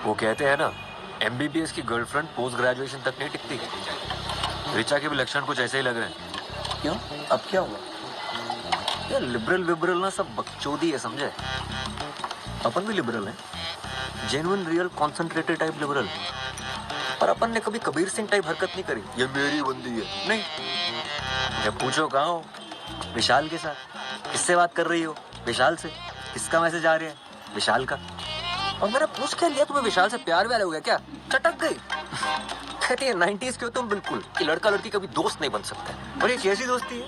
वो कहते हैं ना, एमबीबीएस की गर्लफ्रेंड पोस्ट ग्रेजुएशन तक नहीं टिकती। ऋचा के भी लक्षण कुछ ऐसे ही लग रहे हैं। क्यों? अब क्या हुआ? ये लिबरल विबरल ना सब बकचोदी है, समझे? अपन भी लिबरल है, genuine real concentrated type liberal. पर अपन ने कभी कबीर सिंह टाइप हरकत नहीं करी, ये मेरी बंदी है, नहीं। जब पूछो कहाँ हो, विशाल के साथ। किससे बात कर रही हो? विशाल से। किसका मैसेज आ रहा है? विशाल का। और मैंने पूछ के लिया, तुम्हें विशाल से प्यार व्यार हो गया क्या? चटक गई। कहती है 90s के हो तुम बिल्कुल, कि लड़का लड़की कभी दोस्त नहीं बन सकता। और ये कैसी दोस्ती है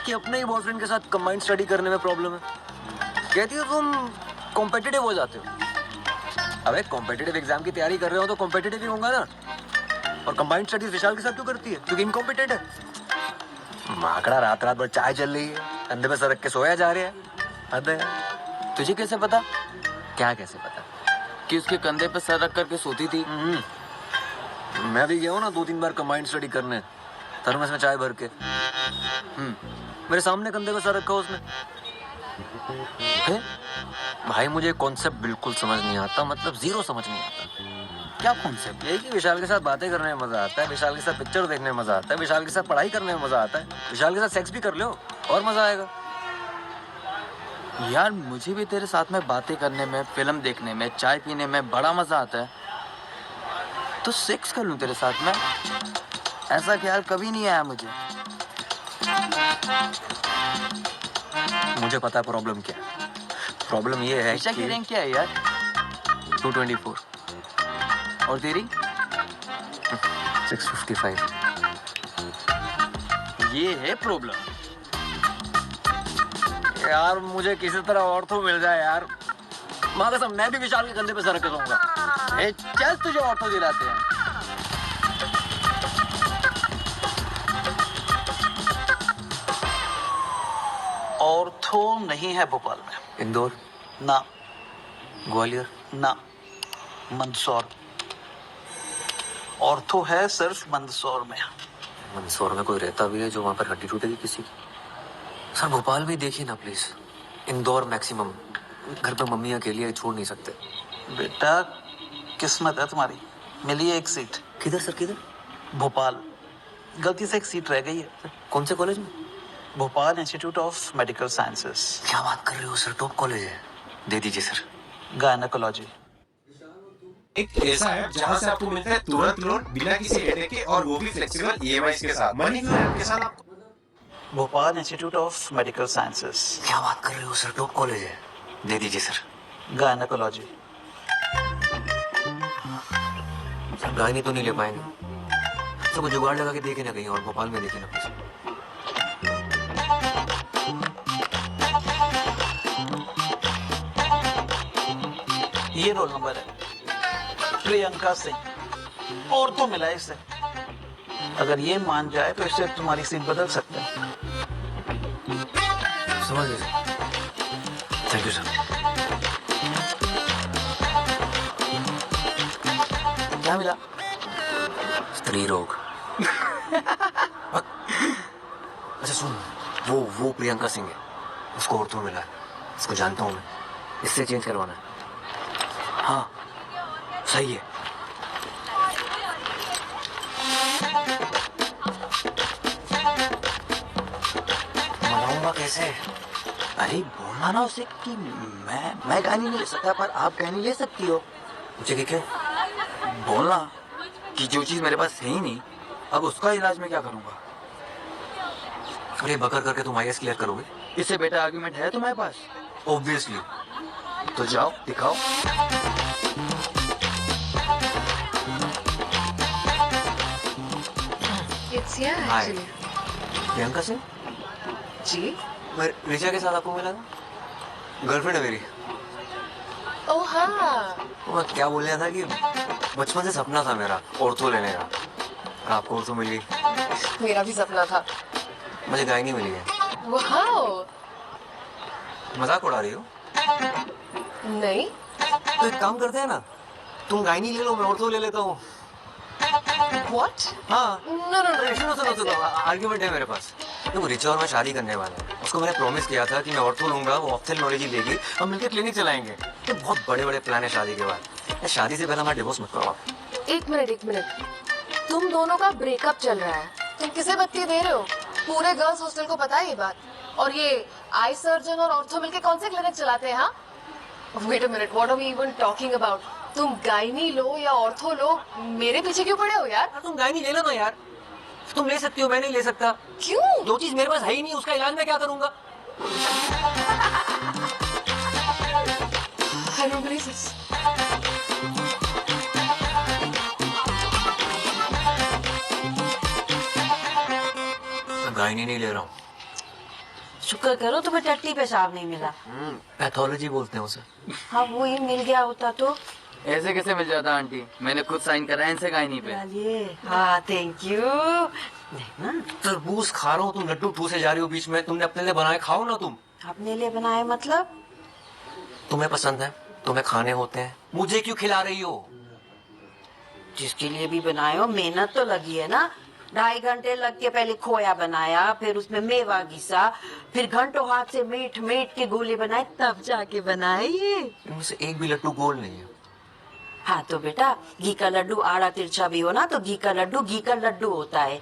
कि अपने ही बॉयफ्रेंड के साथ कंबाइंड स्टडी करने में प्रॉब्लम है। कहती है तुम कॉम्पिटिटिव हो जाते हो। अबे कॉम्पिटिटिव एग्जाम की तैयारी कर रहे हो तो कॉम्पिटिटिव ही होगा ना। और कंबाइंड स्टडीज विशाल के साथ क्यों करती है? क्योंकि इनकॉम्पिटेंट है। माकड़ा रात रात भर चाय चल रही है, कंधे पे सर रख के सोया जा रहा है। हद है। तुझे कैसे पता क्या कैसे पता? कि उसके कंधे पे सर रख करके सोती थी? मैं भी गया हूँ ना 2-3 बार कंबाइंड स्टडी करने, थर्मस में चाय भर के। मेरे सामने कंधे पे सर रखा उसने। भाई मुझे कॉन्सेप्ट बिल्कुल समझ नहीं आता, मतलब जीरो समझ नहीं आता। क्या कॉन्सेप्ट? यही कि विशाल के साथ बातें करने में मजा आता है, विशाल के साथ पिक्चर देखने में मजा आता है, विशाल के साथ पढ़ाई करने में मजा आता है, विशाल के साथ सेक्स भी कर लो और मजा आएगा। यार मुझे भी तेरे साथ में बातें करने में, फिल्म देखने में, चाय पीने में बड़ा मजा आता है। तो सेक्स कर लूं तेरे साथ में? ऐसा ख्याल कभी नहीं आया मुझे। मुझे पता है प्रॉब्लम क्या है। प्रॉब्लम ये है ईशा की रैंक क्या है यार? 224 और तेरी? 655। ये है प्रॉब्लम। यार मुझे किसी तरह और तो मिल जाए यार। माँ कसम मैं भी विशाल के कंधे पे सर रख के सोऊंगा। ए चल तुझे ऑटो दिलाते हैं। ऑर्थो नहीं है भोपाल में। इंदौर, ना, ग्वालियर, ना, मंदसौर। ऑर्थो है सिर्फ मंदसौर में। मंदसौर में कोई रहता भी है जो वहां पर हड्डी टूटेगी किसी की? सर भोपाल में देखिए ना प्लीज। इंदौर मैक्सिमम। घर पे मम्मी अकेली है, छोड़ नहीं सकते। बेटा किस्मत है तुम्हारी, मिली है एक सीट। किधर सर, किधर? भोपाल। गलती से एक सीट रह गई है। कौन से कॉलेज में? Bhopal institute of medical sciences. क्या बात कर रहे हो सर, टॉप कॉलेज है। दे दीजिए सर। गायनेकोलॉजी। एक ऐसा ऐप जहां से आपको मिलता है तुरंत लोन बिना किसी हेडेक के, और वो भी फ्लेक्सिबल ईएमआई के साथ। मनी क्यों ऐप के साथ आपको Bhopal institute of medical sciences. क्या बात कर रहे हो सर, टॉप कॉलेज है। दे दीजिए सर। गायनेकोलॉजी। सर गायनी तो नहीं ले पाएंगे, सब जुगाड़ लगा के देखे ना कहीं और भोपाल में देखे ना कुछ। ये रोल नंबर है, प्रियंका सिंह। और तो मिला इसे। अगर ये मान जाए तो इससे तुम्हारी सीट बदल सकते हैं। समझ गए सर। Thank you sir. क्या मिला? स्त्री रोग। अच्छा सुन, वो प्रियंका सिंह है, उसको ऑर्थो मिला है। इसको जानता हूँ मैं, इससे चेंज करवाना है। हाँ सही है। मनाऊंगा कैसे? अरे बोलना ना उसे कि मैं गानी नहीं ले सकता पर आप गानी ले सकती हो। मुझे क्या? बोलना कि जो चीज मेरे पास है ही नहीं, अब उसका इलाज मैं क्या करूंगा? अरे बकर करके तुम आईएएस क्लियर करोगे? इससे बेटा आर्गुमेंट है तुम्हारे पास? ऑब्वियसली। तो जाओ दिखाओ। It's yeah, hi actually. Priyanka Singh, जी? मैं ऋचा के साथ आपको मिला था। गर्लफ्रेंड है मेरी। ओह हाँ। मैं क्या बोल रहा था कि बचपन से सपना था मेरा ऑर्थो लेने का, और आपको ऑर्थो मिली। मेरा भी सपना था। मुझे गायनी मिली है। वाओ। मजाक उड़ा रही हो? नहीं। तो एक काम करते हैं ना, तुम गायनी ले लो, मैं ऑर्थो ले लेता हूँ। What? हाँ No, no, no. सुनो सुनो सुनो, आर्ग्यूमेंट है मेरे पास। देखो ऋचा और मैं शादी करने वाले हैं, और उसको मैंने प्रॉमिस किया था कि मैं ऑर्थो लूंगा, वो ऑप्थेल्मोलॉजी लेगी, हम मिलकर क्लिनिक चलाएंगे। ये बहुत बड़े बड़े प्लान है शादी के बाद। शादी से पहले हमारा डिवोर्स मत करवाओ। एक मिनट, तुम दोनों का ब्रेकअप चल रहा है, तुम किसे बत्ती दे रहे हो? पूरे गर्ल्स हॉस्टल को पता है ये बात। और ये आई सर्जन और ऑर्थो मिलके कौन से क्लिनिक चलाते हैं? हाँ, wait a minute, what are we even talking about? तुम गायनी लो या ऑर्थो लो, मेरे पीछे क्यों पड़े हो यार? तुम गाय नहीं ले लो ना यार, तुम ले सकती हो, मैं नहीं ले सकता। क्यों? जो चीज मेरे पास है ही नहीं उसका इलाज मैं क्या करूंगा? I don't believe this. मैं गाय नहीं ले रहा हूँ। शुक्र करो तुम्हें टट्टी पेशाब नहीं मिला। पैथोलॉजी बोलते हैं उसे। हाँ वो ही मिल गया होता तो। ऐसे कैसे मिल जाता आंटी? मैंने खुद साइन करा है इनसे गायनी पे। चलिए, हाँ थैंक यू। तरबूज खा रहा हूँ, तुम लड्डू ठूसे जा रही हो बीच में। तुमने अपने लिए बनाए, खाओ ना तुम। अपने लिए बनाए मतलब? तुम्हें पसंद है, तुम्हें खाने होते हैं, मुझे क्यों खिला रही हो? जिसके लिए भी बनाए हो, मेहनत तो लगी है ना। 2.5 घंटे लग के पहले खोया बनाया, फिर उसमें मेवा घिसा, फिर घंटों हाथ से मीट के गोले बनाए, तब जाके बनाए ये। इनमें से एक भी लड्डू गोल नहीं है। हाँ तो बेटा, घी का लड्डू आड़ा तिरछा भी हो ना तो घी का लड्डू होता है?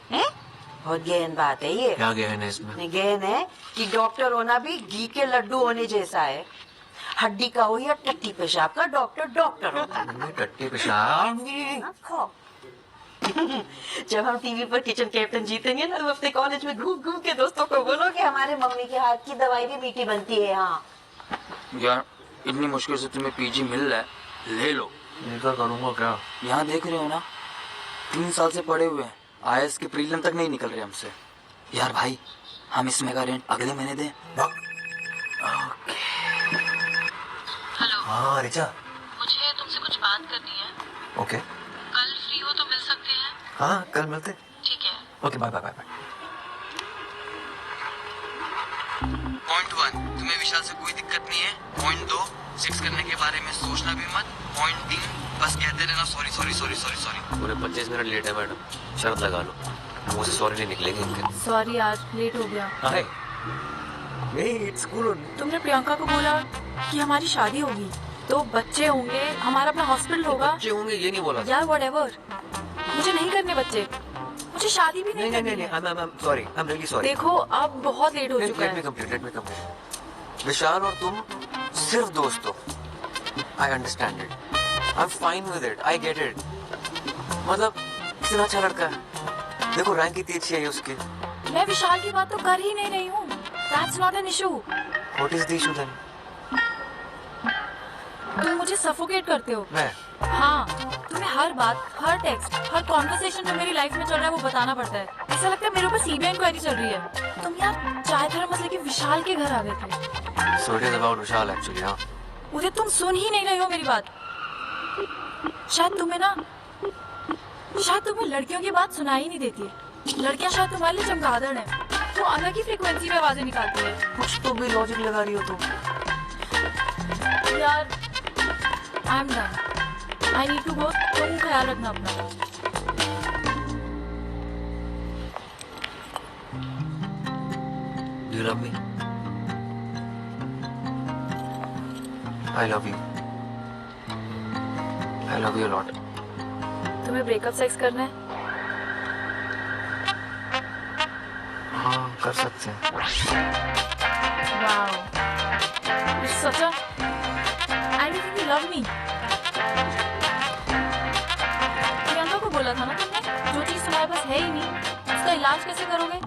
बहुत गहन बात है ये। क्या गहन है इसमें? गहन है कि डॉक्टर होना भी घी के लड्डू होने जैसा है। हड्डी का हो या टट्टी पेशाब का, डॉक्टर होता है। टट्टी पेशाब? जब हम टीवी पर किचन कैप्टन जीतेंगे ना, तो अपने कॉलेज में घूम के दोस्तों को बोलो कि हमारे मम्मी के हाथ की दवाई भी मीठी बनती है। हाँ यार इतनी मुश्किल से तुम्हें पीजी मिल रहा है, ले लो। क्या करूँगा क्या? यहाँ देख रहे हो ना, 3 साल से पड़े हुए हैं, IAS के प्रीलिम तक नहीं निकल रहे हमसे। यार भाई, हम इसमें का रेंट अगले महीने दें। हाँ रिचा, मुझे तुमसे कुछ बात करनी है। ओके। कल फ्री हो तो मिल सकते हैं? हाँ कल मिलते। ठीक है। Okay bye bye bye bye. Point 1, तुम्हें विशाल से कोई दिक्कत नहीं है। पॉइंट 2, सेक्स करने के बारे में सोचना भी मत। पॉइंट 3, बस कहते रहना sorry sorry sorry sorry sorry. पूरे 25 मिनट लेट है मैडम, शर्त लगा लो, मुझसे सॉरी नहीं निकलेगी इनके। सॉरी आज लेट हो गया। हाय, नहीं इट्स कूल। तुमने प्रियंका को बोला कि हमारी शादी होगी तो बच्चे होंगे, हमारा अपना हॉस्पिटल होगा। बच्चे होंगे ये नहीं बोला। यार व्हाटएवर, मुझे नहीं करने बच्चे, मुझे शादी भी नहीं करनी है। I'm sorry, I'm really sorry। देखो अब बहुत लेट हो चुका Let me है। complete। विशाल और तुम सिर्फ दोस्त हो। I understand it। I'm fine with it। I get it। मतलब इतना अच्छा लड़का है। देखो रैंक कितनी अच्छी है उसकी। मैं विशाल की बात तो कर ही नहीं रही हूँ। That's not an issue। What is the issue then? तुम मुझे सफोकेट करते हो। मैं? हाँ, तुम्हें हर बात, हर टेक्स्ट, हर कॉन्वर्सेशन जो मेरी लाइफ में चल रहा है वो बताना पड़ता है। ऐसा लगता है मेरे ऊपर सीबीआई इंक्वायरी चल रही है। तुम यार चाय थर्मस लेके विशाल के घर आ गए थे। So it is about Vishal actually, हाँ। मुझे तुम सुन ही नहीं रहे हो मेरी बात। शायद तुम्हें लड़कियों की बात सुनाई नहीं देती है। लड़कियां शायद तुम्हारे लिए चमगादड़ हैं। वो अलग ही फ्रीक्वेंसी में आवाजें निकालती है। कुछ तो भी लॉजिक लगा रही हो तुम। यार, I am done. I need to go. तुम ख्याल रखना अपना। Do you love me? I love you। I love you a lot। तुम्हें ब्रेकअप सेक्स करना है? हाँ कर सकते हैं। वाओ, सच है? I don't think you love me. Priyanka को बोला था ना तुमने, जो चीज तुम्हारे पास है ही नहीं उसका इलाज कैसे करोगे?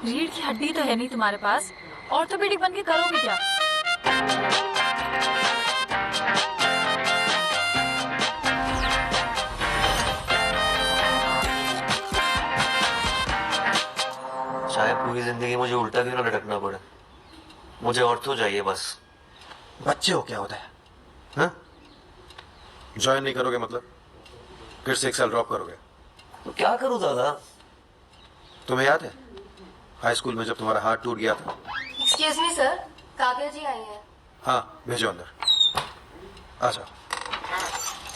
रीढ़ की हड्डी तो है नहीं तुम्हारे पास, ऑर्थोपेडिक बन के करोगे क्या? शायद पूरी जिंदगी मुझे उल्टा क्यों ना लटकना पड़े, मुझे ऑर्थो चाहिए बस। बच्चे हो क्या होता है? हाँ? ज्वाइन नहीं करोगे मतलब? फिर से 1 साल ड्रॉप करोगे? तो क्या करूं दादा? तुम्हें याद है हाई स्कूल में जब तुम्हारा हाथ टूट गया था? एक्सक्यूज मी सर, काव्या जी आई हैं। हाँ भेजो अंदर। आ जाओ,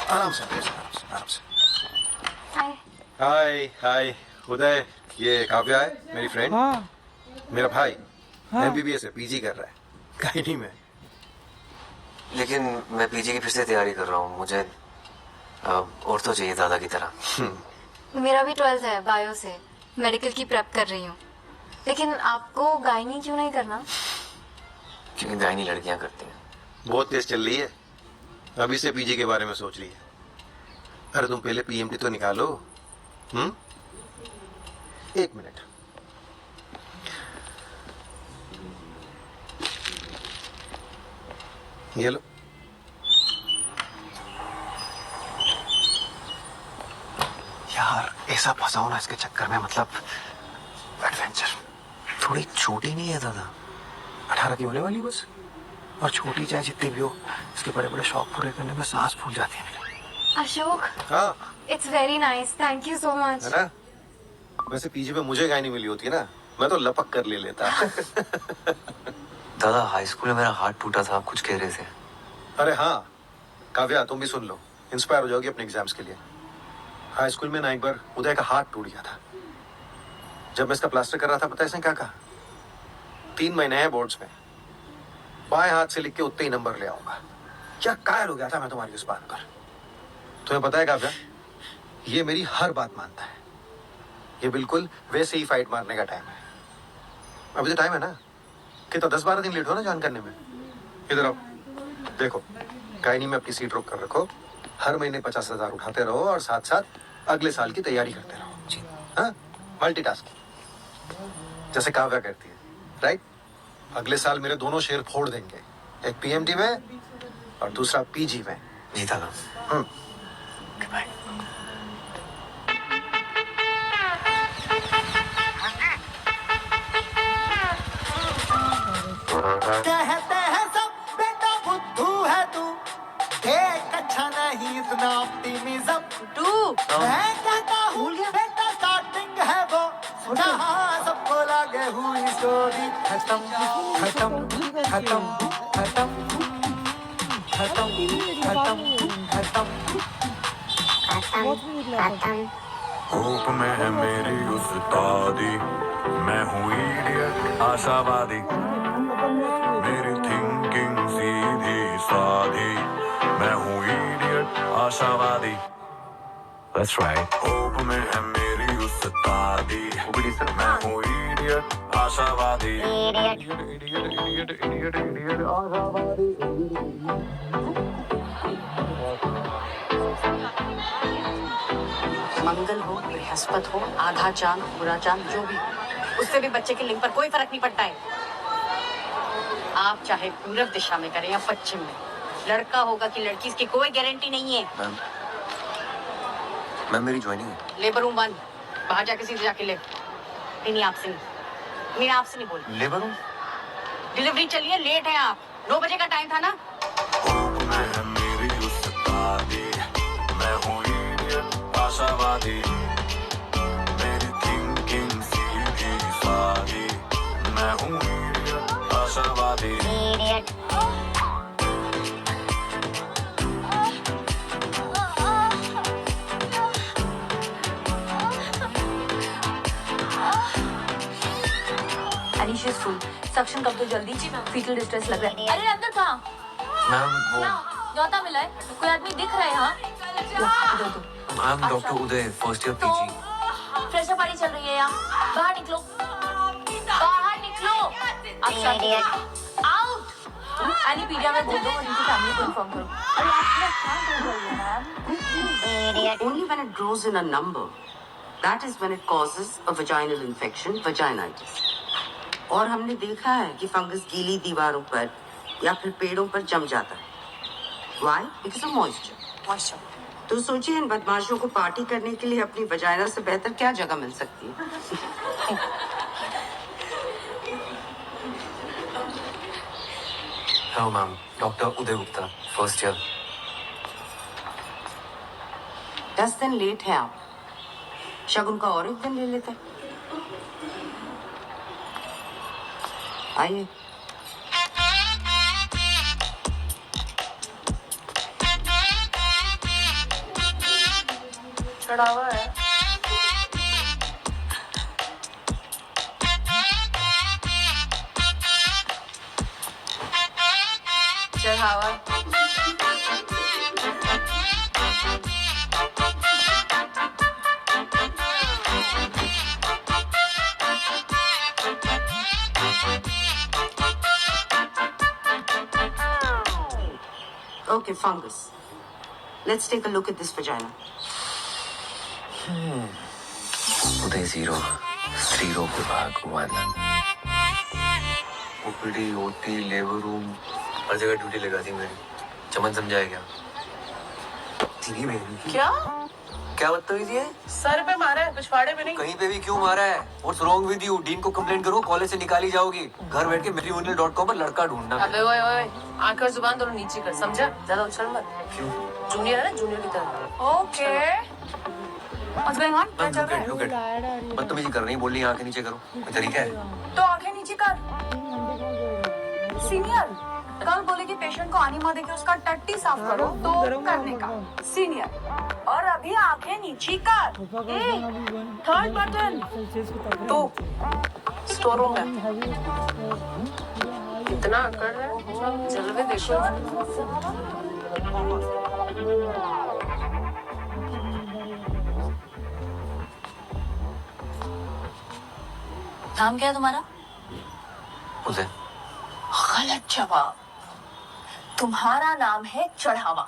आराम से आराम से। हाय हाय उदय, ये काव्या है मेरी फ्रेंड। मेरा भाई एमबीबीएस है, पीजी कर रहा है गायनी में। लेकिन मैं पीजी की फिर से तैयारी कर रहा हूँ, मुझे और तो चाहिए दादा की तरह। मेरा भी 12th है बायो से, मेडिकल की प्रेप कर रही हूँ। लेकिन आपको गायनी क्यों नहीं करना? क्योंकि गायनी लड़कियां करती हैं। बहुत तेज चल रही है, अभी से पीजी के बारे में सोच रही है। अरे तुम पहले पीएमटी तो निकालो। एक मिनट। ये लो। यार ऐसा फंसाओ ना इसके चक्कर में, मतलब एडवेंचर। थोड़ी छोटी नहीं है दादा, 18 की होने वाली बस। और छोटी चाहे जितनी भी हो, इसके बड़े बड़े शौक पूरे करने में सांस फूल जाती है मेरी। अशोक, हाँ it's very nice, thank you so much. है ना। वैसे पीजी में मुझे गायनी मिली होती है ना, मैं तो लपक कर ले लेता। दादा हाई स्कूल में मेरा हाथ टूटा था, आप कुछ कह रहे थे। अरे हाँ काव्या, तुम भी सुन लो, इंस्पायर हो जाओगी अपने एग्जाम्स के लिए। हाई स्कूल में ना एक बार उदय का हाथ टूट गया था। जब मैं इसका प्लास्टर कर रहा था, पता है इसने क्या कहा? 3 महीने हैं बोर्ड्स में, बाएं हाथ से लिख के उतने ही नंबर ले आऊंगा। क्या कायल हो गया था मैं तुम्हारी उस बात पर। तुम्हें पता है काव्या, ये मेरी हर बात मानता है। ये बिल्कुल वैसे ही फाइट मारने का टाइम है। अभी तो टाइम है ना, कितना 10-12 दिन लेट हो ना ज्वाइन करने में। इधर आओ, देखो गायनी में अपनी सीट रोक कर रखो, हर महीने 50,000 उठाते रहो और साथ साथ अगले साल की तैयारी करते रहो। हाँ, मल्टीटास्किंग जैसे काव्या करती है, राइट। अगले साल मेरे दोनों शेर फोड़ देंगे, एक पीएमटी में और दूसरा पीजी में। जी दादा। बाय। कहते हैं सब बेटा बुद्धू है तू, देख अच्छा नहीं इतना ऑप्टिमिज्म। मैं कहता हूँ बेटा स्टार्टिंग है वो, जहाँ सबको लगे हुई स्टोरी खत्म खत्म खत्म खत्म खत्म खत्म खत्म। होप में है मेरी उस्तादी, मैं हूँ इडियट आशावादी, मेरी थिंकिंग सीधी साधी, मैं हूँ इडियट आशावादी। That's right. होप में है मेरी उस्तादी, मैं हूँ इडियट आशावादी, इडियट आशावादी। मंगल हो, बृहस्पति हो, आधा चांद, पूरा चांद, जो भी, उससे भी बच्चे के लिंग पर कोई फर्क नहीं पड़ता है। आप चाहे पूर्व दिशा में करें या पश्चिम में, लड़का होगा कि लड़की, इसकी कोई गारंटी नहीं है। मैम मेरी ज्वाइनिंग है। लेबर रूम बंद, बाहर जाके सीधे जाके ले। नहीं आपसे नहीं, मैं आपसे नहीं बोल। Labour room? डिलीवरी चलिए, लेट है आप, 9 बजे का टाइम था ना। मेरी उस्तादी, मैं हूँ इडियट आशावादी, मेरी थिंकिंग सीधी सादी, मैं हूँ इडियट आशावादी। एनीशियस फुल सक्शन कर दो जल्दी, फीटल डिस्ट्रेस लग रहा है। अरे अंदर कहाँ? मैम वो न्योता मिला है, कोई आदमी दिख रहा है यहाँ? Ma'am doctor Uday, first year PG. Fresh up party चल रही है यहाँ, बाहर निकलो, बाहर निकलो। आउट। एनीपीडिया में बोल दो और इनकी फैमिली को इन्फॉर्म करो। Only when it grows in a number, that is when it causes a vaginal infection, vaginitis. और हमने देखा है कि फंगस गीली दीवारों पर या फिर पेड़ों पर जम जाता है। Why? Because of moisture. तो सोचिए इन बदमाशों को पार्टी करने के लिए अपनी वजाइना से बेहतर क्या जगह मिल सकती है। हेलो मैम, डॉक्टर उदय गुप्ता, फर्स्ट ईयर। 10 दिन लेट है आप, शगुन का और एक दिन ले लेते। आइए। चढ़ा हुआ है। Howard. Okay, fungus. Let's take a look at this vagina. उदय 0 स्त्री रोग विभाग 1 ओपीडी ओटी लेबर रूम हर जगह ड्यूटी लगा दी मेरी। चमन समझाया क्या? TV में क्या? क्या बदतमीजी है? सर पे मारा है, पिछवाड़े पे नहीं। कहीं पे भी क्यों मारा है? What's wrong with you? Dean को कंप्लेंट करो, कॉलेज से निकाली जाओगी। घर बैठ के matrimonial.com पर लड़का ढूंढना। अबे ओए ओए, आंख और जुबान दोनों नीचे कर, समझा? ज्यादा उछल मत। क्यों? जूनियर है ना, जूनियर की तरह। Okay What's going on? क्या चल रहा है? Look at बदतमीजी कर रही, बोल रही आंखें नीचे करो। कोई तरीका है? तो आंखें नीचे कर। सीनियर कल बोले कि पेशेंट को आनी मार देके उसका टट्टी साफ करो तो करने का। सीनियर और अभी आंखें नीचे कर। Third button. तू स्टोर रूम में कितना अकड़ रहा है, जलवे देखो। नाम क्या है तुम्हारा? उदय। गलत जवाब। तुम्हारा नाम है चढ़ावा।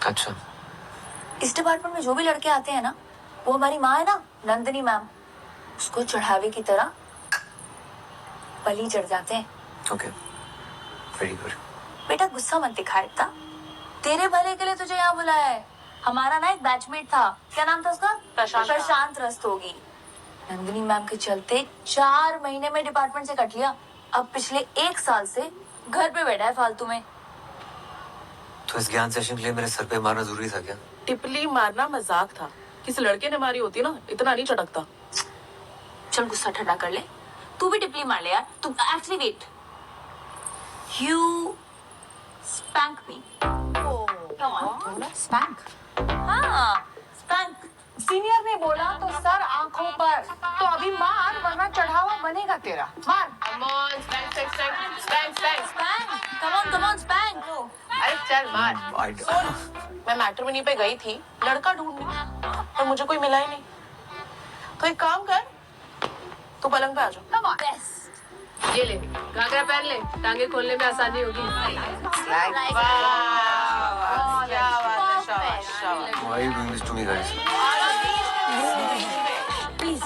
अच्छा। इस डिपार्टमेंट में जो भी लड़के आते हैं ना, वो हमारी माँ है ना, नंदिनी मैम, उसको चढ़ावे की तरह बलि चढ़ जाते हैं। Okay, very good. बेटा गुस्सा मत दिखा इतना। तेरे भले के लिए तुझे यहाँ बुलाया है। हमारा ना एक बैचमेट था, क्या नाम था उसका? प्रशांत रस्तोगी। नंदिनी मैम के चलते 4 महीने में डिपार्टमेंट से कट लिया। अब पिछले 1 साल से घर पे बैठा है फालतू में। तो इस ज्ञान सेशन के लिए मेरे सर पे मारना जरूरी था क्या? टिपली मारना मजाक था। किसी लड़के ने मारी होती ना, इतना नहीं चटकता। चल गुस्सा ठंडा कर ले। तू भी टिपली मार ले यार। तू actually wait, you spank me. Come on spank. हाँ स्पैंक। सीनियर ने बोला तो सर आंखों पर। तो अभी मार वरना चढ़ावा बनेगा तेरा। मार। Come on, spank, spank, spank, spank, spank. Spank. Come on spank. अरे चल मार। सुन, मैं मैट्रिमोनी पे गई थी लड़का ढूंढने, पर मुझे कोई मिला ही नहीं। तो एक काम कर, तू पलंग पे आ जा। Come on. ये ले, घाघरा पहन ले, टांगे खोलने में आसानी होगी। Why are you doing this to me, guys? Please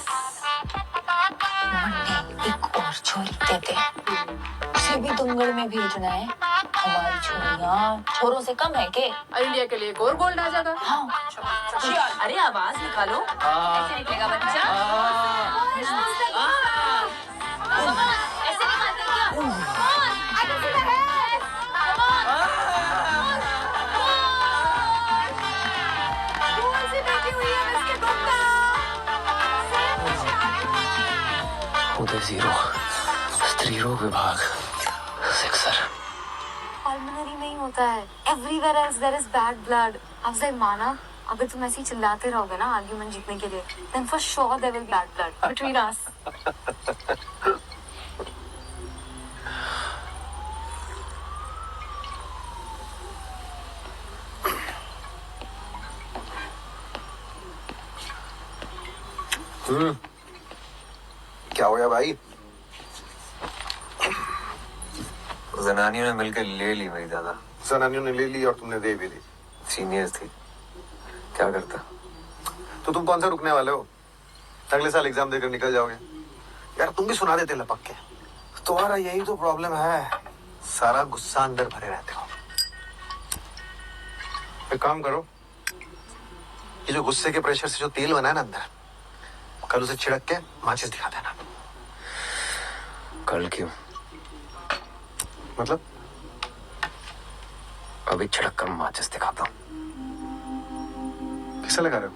एक और छोरी देते हैं। उसे भी दुंगड़ में भेजना है। हमारी छोरियां छोरों से कम है के? इंडिया के लिए एक और गोल्ड आ जाएगा। हाँ। अरे आवाज निकालो। ऐसे निकलेगा बच्चा। ऐसे निकालते क्या? आगे सीधा है। कौन सी बैठी हुई है इसके गुप्ता? उदय 0 स्त्री रोग विभाग 6 पल्मोनरी में ही होता है। Everywhere else there is bad blood. Afzal माना, अगर तुम ऐसे ही चिल्लाते रहोगे ना आर्गुमेंट जीतने के लिए, then for sure there will be bad blood between us. क्या हो गया भाई? जनानियों ने मिलकर ले ली मेरी दादा। जनानियों ने ले ली और तुमने दे भी दी। सीनियर थी, क्या करता? तो तुम कौन सा रुकने वाले हो? अगले साल एग्जाम देकर निकल जाओगे। यार तुम भी सुना देते लपक के। तुम्हारा यही तो प्रॉब्लम है, सारा गुस्सा अंदर भरे रहते हो। एक काम करो, ये जो गुस्से के प्रेशर से जो तेल बना है ना अंदर, कल उसे छिड़क के माचिस दिखा देना। कल क्यों? मतलब अभी छिड़क कर माचिस दिखाता हूँ। किसे लगा रहे हो?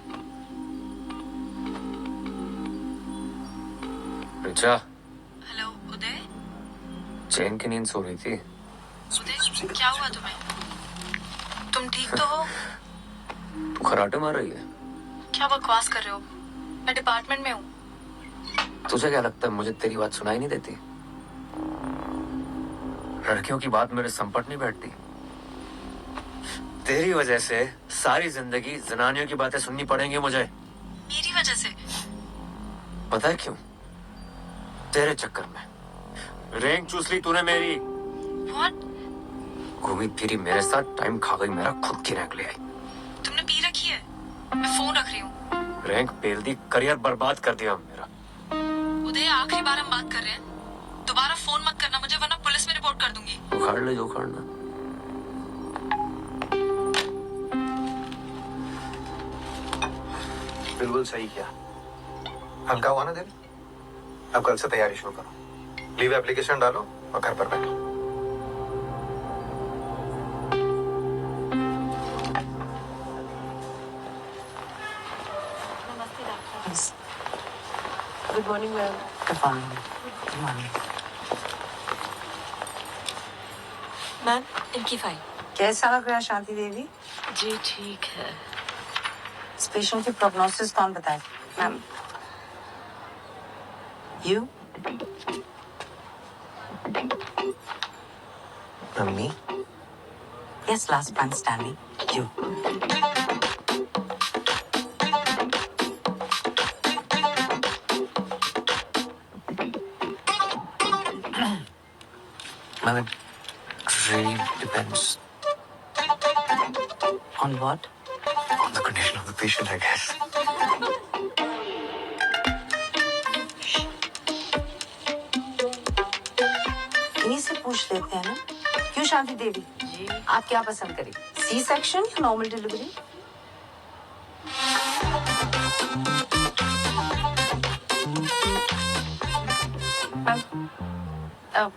रिचा, हेलो उदय। चैन की नींद सो रही थी। उदय क्या हुआ तुम्हें? तुम ठीक तो हो? तू खराटे मार रही है? क्या बकवास कर रहे हो? मैं डिपार्टमेंट में हूँ। तुझे क्या लगता है मुझे तेरी बात सुनाई नहीं देती? लड़कियों की बात मेरे संपट नहीं बैठती। तेरी वजह से सारी जिंदगी जनानियों की बातें सुननी पड़ेंगी मुझे। मेरी वजह से? पता है क्यों? तेरे चक्कर में रैंक चूस ली तूने मेरी। What? घूमी फिरी मेरे साथ टाइम खा गई मेरा, खुद की रैंक ले आई। तुमने पी रखी है? मैं फोन रख रही हूँ। रैंक पेल दी, करियर बर्बाद कर दिया मेरा। उदय, आखिरी बार हम बात कर रहे हैं, दोबारा फोन मत करना मुझे, वरना पुलिस में रिपोर्ट कर दूंगी। उखाड़ ले जो उखाड़ना। बिल्कुल सही किया। हल्का हुआ ना दिल? अब कल से तैयारी शुरू करो, लीव एप्लीकेशन डालो और घर पर बैठो। Good morning ma'am. Good morning. Ma'am, इनकी फाइल। कैसा लग रहा है शांति देवी? जी ठीक है। इस पेशेंट की प्रोग्नोसिस कौन बताए? Ma'am. You? Mummy Yes, last man standing. You. Ma'am, it really depends On what? On the condition of the patient, I guess. इन्हीं से पूछ लेते हैं ना। क्यों शांति देवी जी, आप क्या पसंद करें, सी सेक्शन या normal delivery?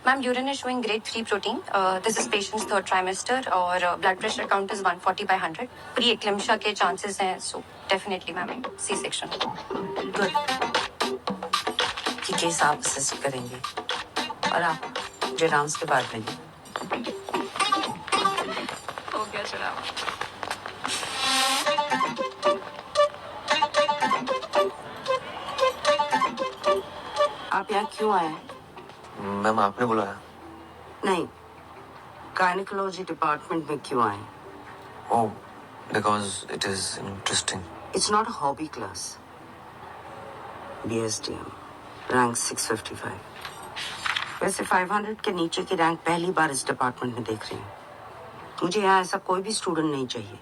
Ma'am, urine is showing grade 3 protein. This is patient's third trimester और blood pressure count is 140/100। Pre eclampsia के चांसेस हैं, so definitely ma'am C section. Good. ये केस आप असिस्ट करेंगे और आप मुझे डांस के बाद मिलिए। हो गया चुनाव। आप यहाँ क्यों आए हैं? मैम आपने बुलाया? नहीं, गायनेकोलॉजी डिपार्टमेंट में क्यों आए? ओह, because it is interesting. It's not a hobby class. BSDM, rank 655. वैसे 500 के नीचे की रैंक पहली बार इस डिपार्टमेंट में देख रही हूँ। मुझे यहाँ ऐसा कोई भी स्टूडेंट नहीं चाहिए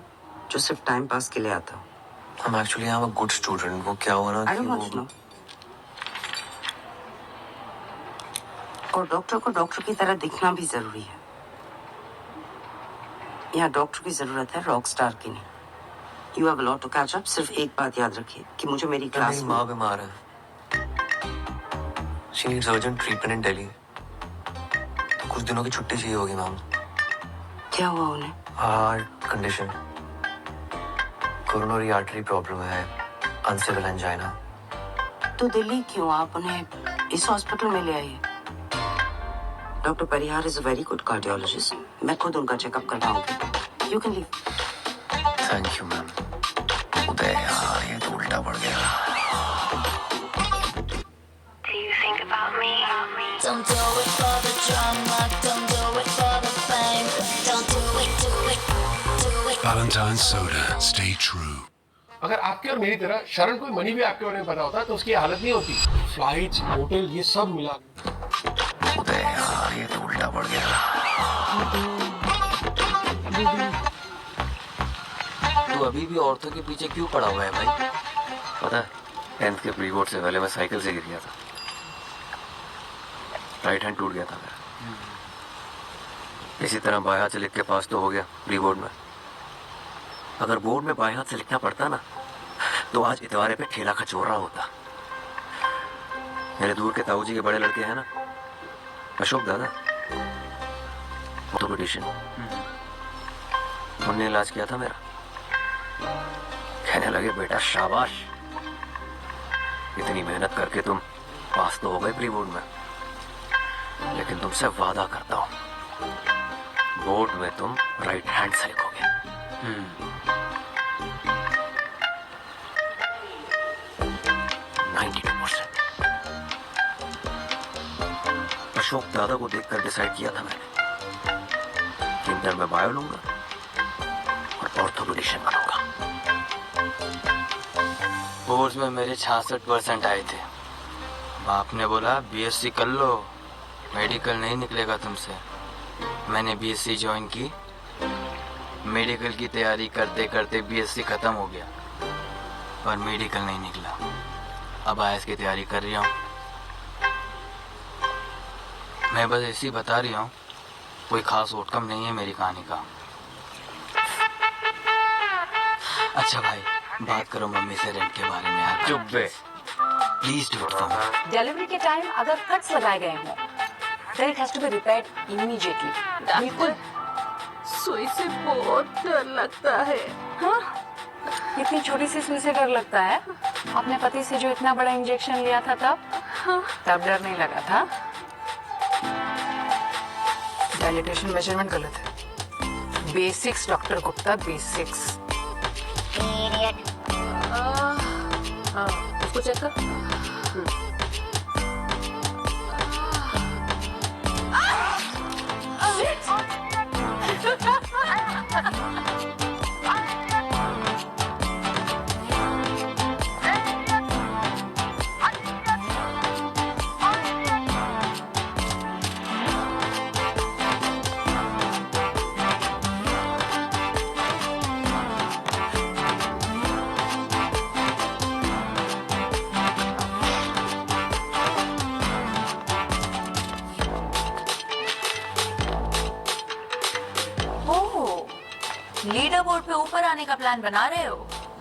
जो सिर्फ टाइम पास के लिए आता हो। I'm actually I'm a good student. वो क्या हुआ ना I don't want to know. और डॉक्टर को डॉक्टर की तरह दिखना भी जरूरी है। यहाँ डॉक्टर की जरूरत है, रॉक स्टार की नहीं। You have a lot to catch up. सिर्फ एक बात याद रखिए कि मुझे मेरी क्लास मेरी में माँ बीमार है। She needs urgent treatment in Delhi. तो कुछ दिनों की छुट्टी चाहिए होगी मैम। क्या हुआ उन्हें? Heart condition, coronary artery problem है, अनस्टेबल एंजाइना। तो दिल्ली क्यों? आप उन्हें इस हॉस्पिटल में ले आइए। Doctor Parihar is a very good cardiologist. मैं खुद उनका चेकअप करवाऊंगी। You can leave. Thank you ma'am. Uday यार, ये तो उल्टा पड़ गया। Don't do it for the drama, don't do it for the fame. Don't do it. Valentine's soda, stay true. अगर आपके और मेरी तरह शरण कोई मनी भी आपके बारे में पता होता तो उसकी हालत नहीं होती। फ्लाइट्स, होटल, ये सब मिला। उदय यार, ये तो उल्टा पड़ गया। तू अभी भी औरतों के पीछे क्यों पड़ा हुआ है भाई? पता है, 10th के प्री बोर्ड से पहले मैं साइकिल से गिर गया था। राइट हैंड टूट गया था मेरा। इसी तरह बाएं हाथ से लिख के पास तो हो गया प्री बोर्ड में। अगर बोर्ड में बाएं हाथ से लिखना पड़ता ना, तो आज इतवारे पे ठेला खचोर रहा होता। मेरे दूर के ताऊ जी के बड़े लड़के हैं ना, अशोक दादा, ऑर्थोपेडिशियन, उन्होंने इलाज किया था मेरा। कहने लगे, बेटा शाबाश, इतनी मेहनत करके तुम पास तो हो गए प्री बोर्ड में, लेकिन तुमसे वादा करता हूं, बोर्ड में तुम राइट हैंड से लिखोगे। 92%। अशोक दादा को देखकर डिसाइड किया था मैंने कि इंटर में बायो लूंगा ऑर्थोपेडिशियन बनूंगा। बोर्ड्स में मेरे 66% आए थे। बाप ने बोला बीएससी कर लो, मेडिकल नहीं निकलेगा तुमसे। मैंने बीएससी ज्वाइन की, मेडिकल की तैयारी करते करते बीएससी खत्म हो गया, पर मेडिकल नहीं निकला। अब आईएएस की तैयारी कर रही हूँ। मैं बस ऐसे ही बता रही हूँ, कोई खास आउटकम नहीं है मेरी कहानी का। अच्छा भाई, बात करो मम्मी से रेंट के बारे में यार। चुप बे। Please do it for me. Delivery के टाइम अगर कट्स लगाए गए हों, then it has to be repaired immediately. बिल्कुल। सुई से बहुत डर लगता है। हाँ? इतनी छोटी सी सुई से डर लगता है? अपने पति से जो इतना बड़ा इंजेक्शन लिया था तब डर नहीं लगा था? डायलिटेशन मेजरमेंट गलत है। Basics doctor Gupta, basics. उसको चेक कर। लीडर बोर्ड पे ऊपर आने का प्लान बना रहे हो?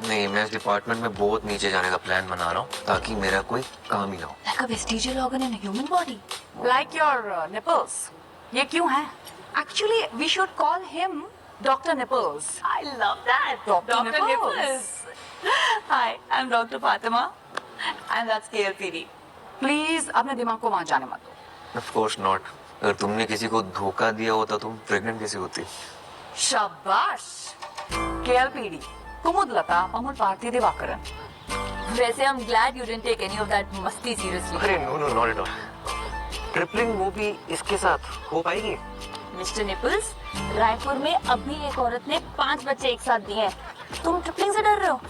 नहीं, मैं इस डिपार्टमेंट में बहुत नीचे जाने का प्लान बना रहा हूँ ताकि मेरा कोई काम ही ना हो। Like a vestigial organ in a human body. Like your nipples. ये क्यों है? Actually, we should call him Dr. Nipples. I love that. Dr. Nipples. Hi, I'm Dr. Fatima, and that's KLPD. Please, अपने दिमाग को वहाँ जाने मत दो। Of course not. अगर तुमने किसी को धोखा दिया होता तुम प्रेग्नेंट कैसे होती? शाबाश। KLPD. कुमुदलता अमूल पार्थी दिवाकरन। वैसे I'm glad you didn't take any of that मस्ती seriously. अरे no no not at all. Tripling movie इसके साथ हो पाएगी? मिस्टर निपल्स, रायपुर में अभी एक औरत ने 5 बच्चे एक साथ दिए हैं। तुम ट्रिपलिंग से डर रहे हो?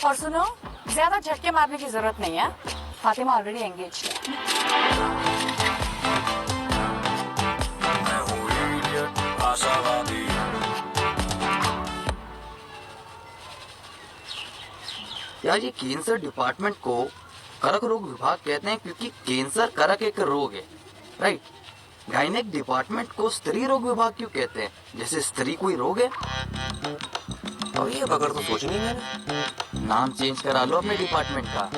और सुनो, ज्यादा झटके मारने की जरूरत नहीं है। फातिमा ऑलरेडी एंगेज है। मैं हूँ idiot, आशावादी। यार ये कैंसर डिपार्टमेंट को करक रोग विभाग कहते हैं क्योंकि कैंसर करक एक रोग है, राइट? गायनेक डिपार्टमेंट को स्त्री रोग विभाग क्यों कहते हैं, जैसे स्त्री कोई रोग है? अब ये बगैर तो सोच नहीं मैंने। नाम चेंज करा लो अपने डिपार्टमेंट का।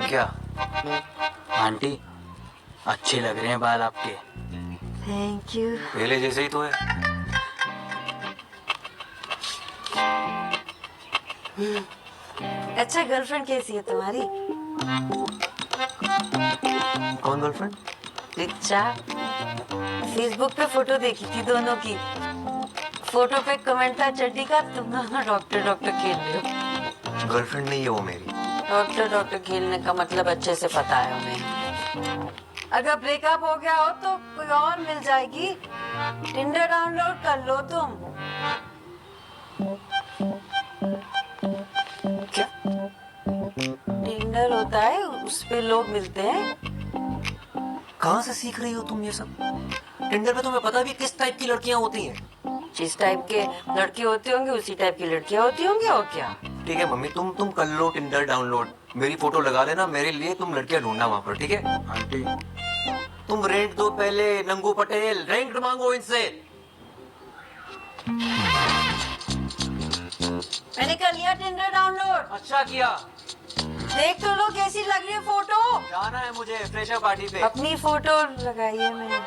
क्या? आंटी, अच्छे लग रहे हैं बाल आपके। Thank you. पहले जैसे ही तो है। अच्छा, गर्लफ्रेंड कैसी है तुम्हारी? कौन गर्लफ्रेंड? रिचा। फेसबुक पे फोटो देखी थी दोनों की। फोटो पे कमेंट था चड्डी का, तुम दोनों डॉक्टर डॉक्टर खेल रहे हो। गर्लफ्रेंड नहीं है वो मेरी। डॉक्टर डॉक्टर खेलने का मतलब अच्छे से पता है हमें। अगर ब्रेकअप हो गया हो तो कोई और मिल जाएगी। टिंडर डाउनलोड कर लो तुम। क्या? टिंडर होता है, उस पे लोग मिलते हैं। कहाँ से सीख रही हो तुम ये सब? टिंडर पे तुम्हें पता भी किस टाइप की लड़कियां होती हैं? जिस टाइप के लड़के होते होंगे उसी टाइप की लड़कियां होती होंगी, और क्या। ठीक है मम्मी, तुम कर लो टिंडर डाउनलोड, मेरी फोटो लगा देना, मेरे लिए तुम लड़कियां ढूंढना वहां पर, ठीक है? आंटी, तुम रेंट दो पहले, नंगू पटेल, रेंट मांगो इनसे। मैंने कर लिया टिंडर डाउनलोड। अच्छा किया। देख तो लो कैसी लग रही है फोटो। जाना है मुझे फ्रेशर पार्टी पे। अपनी फोटो लगाई है मैंने।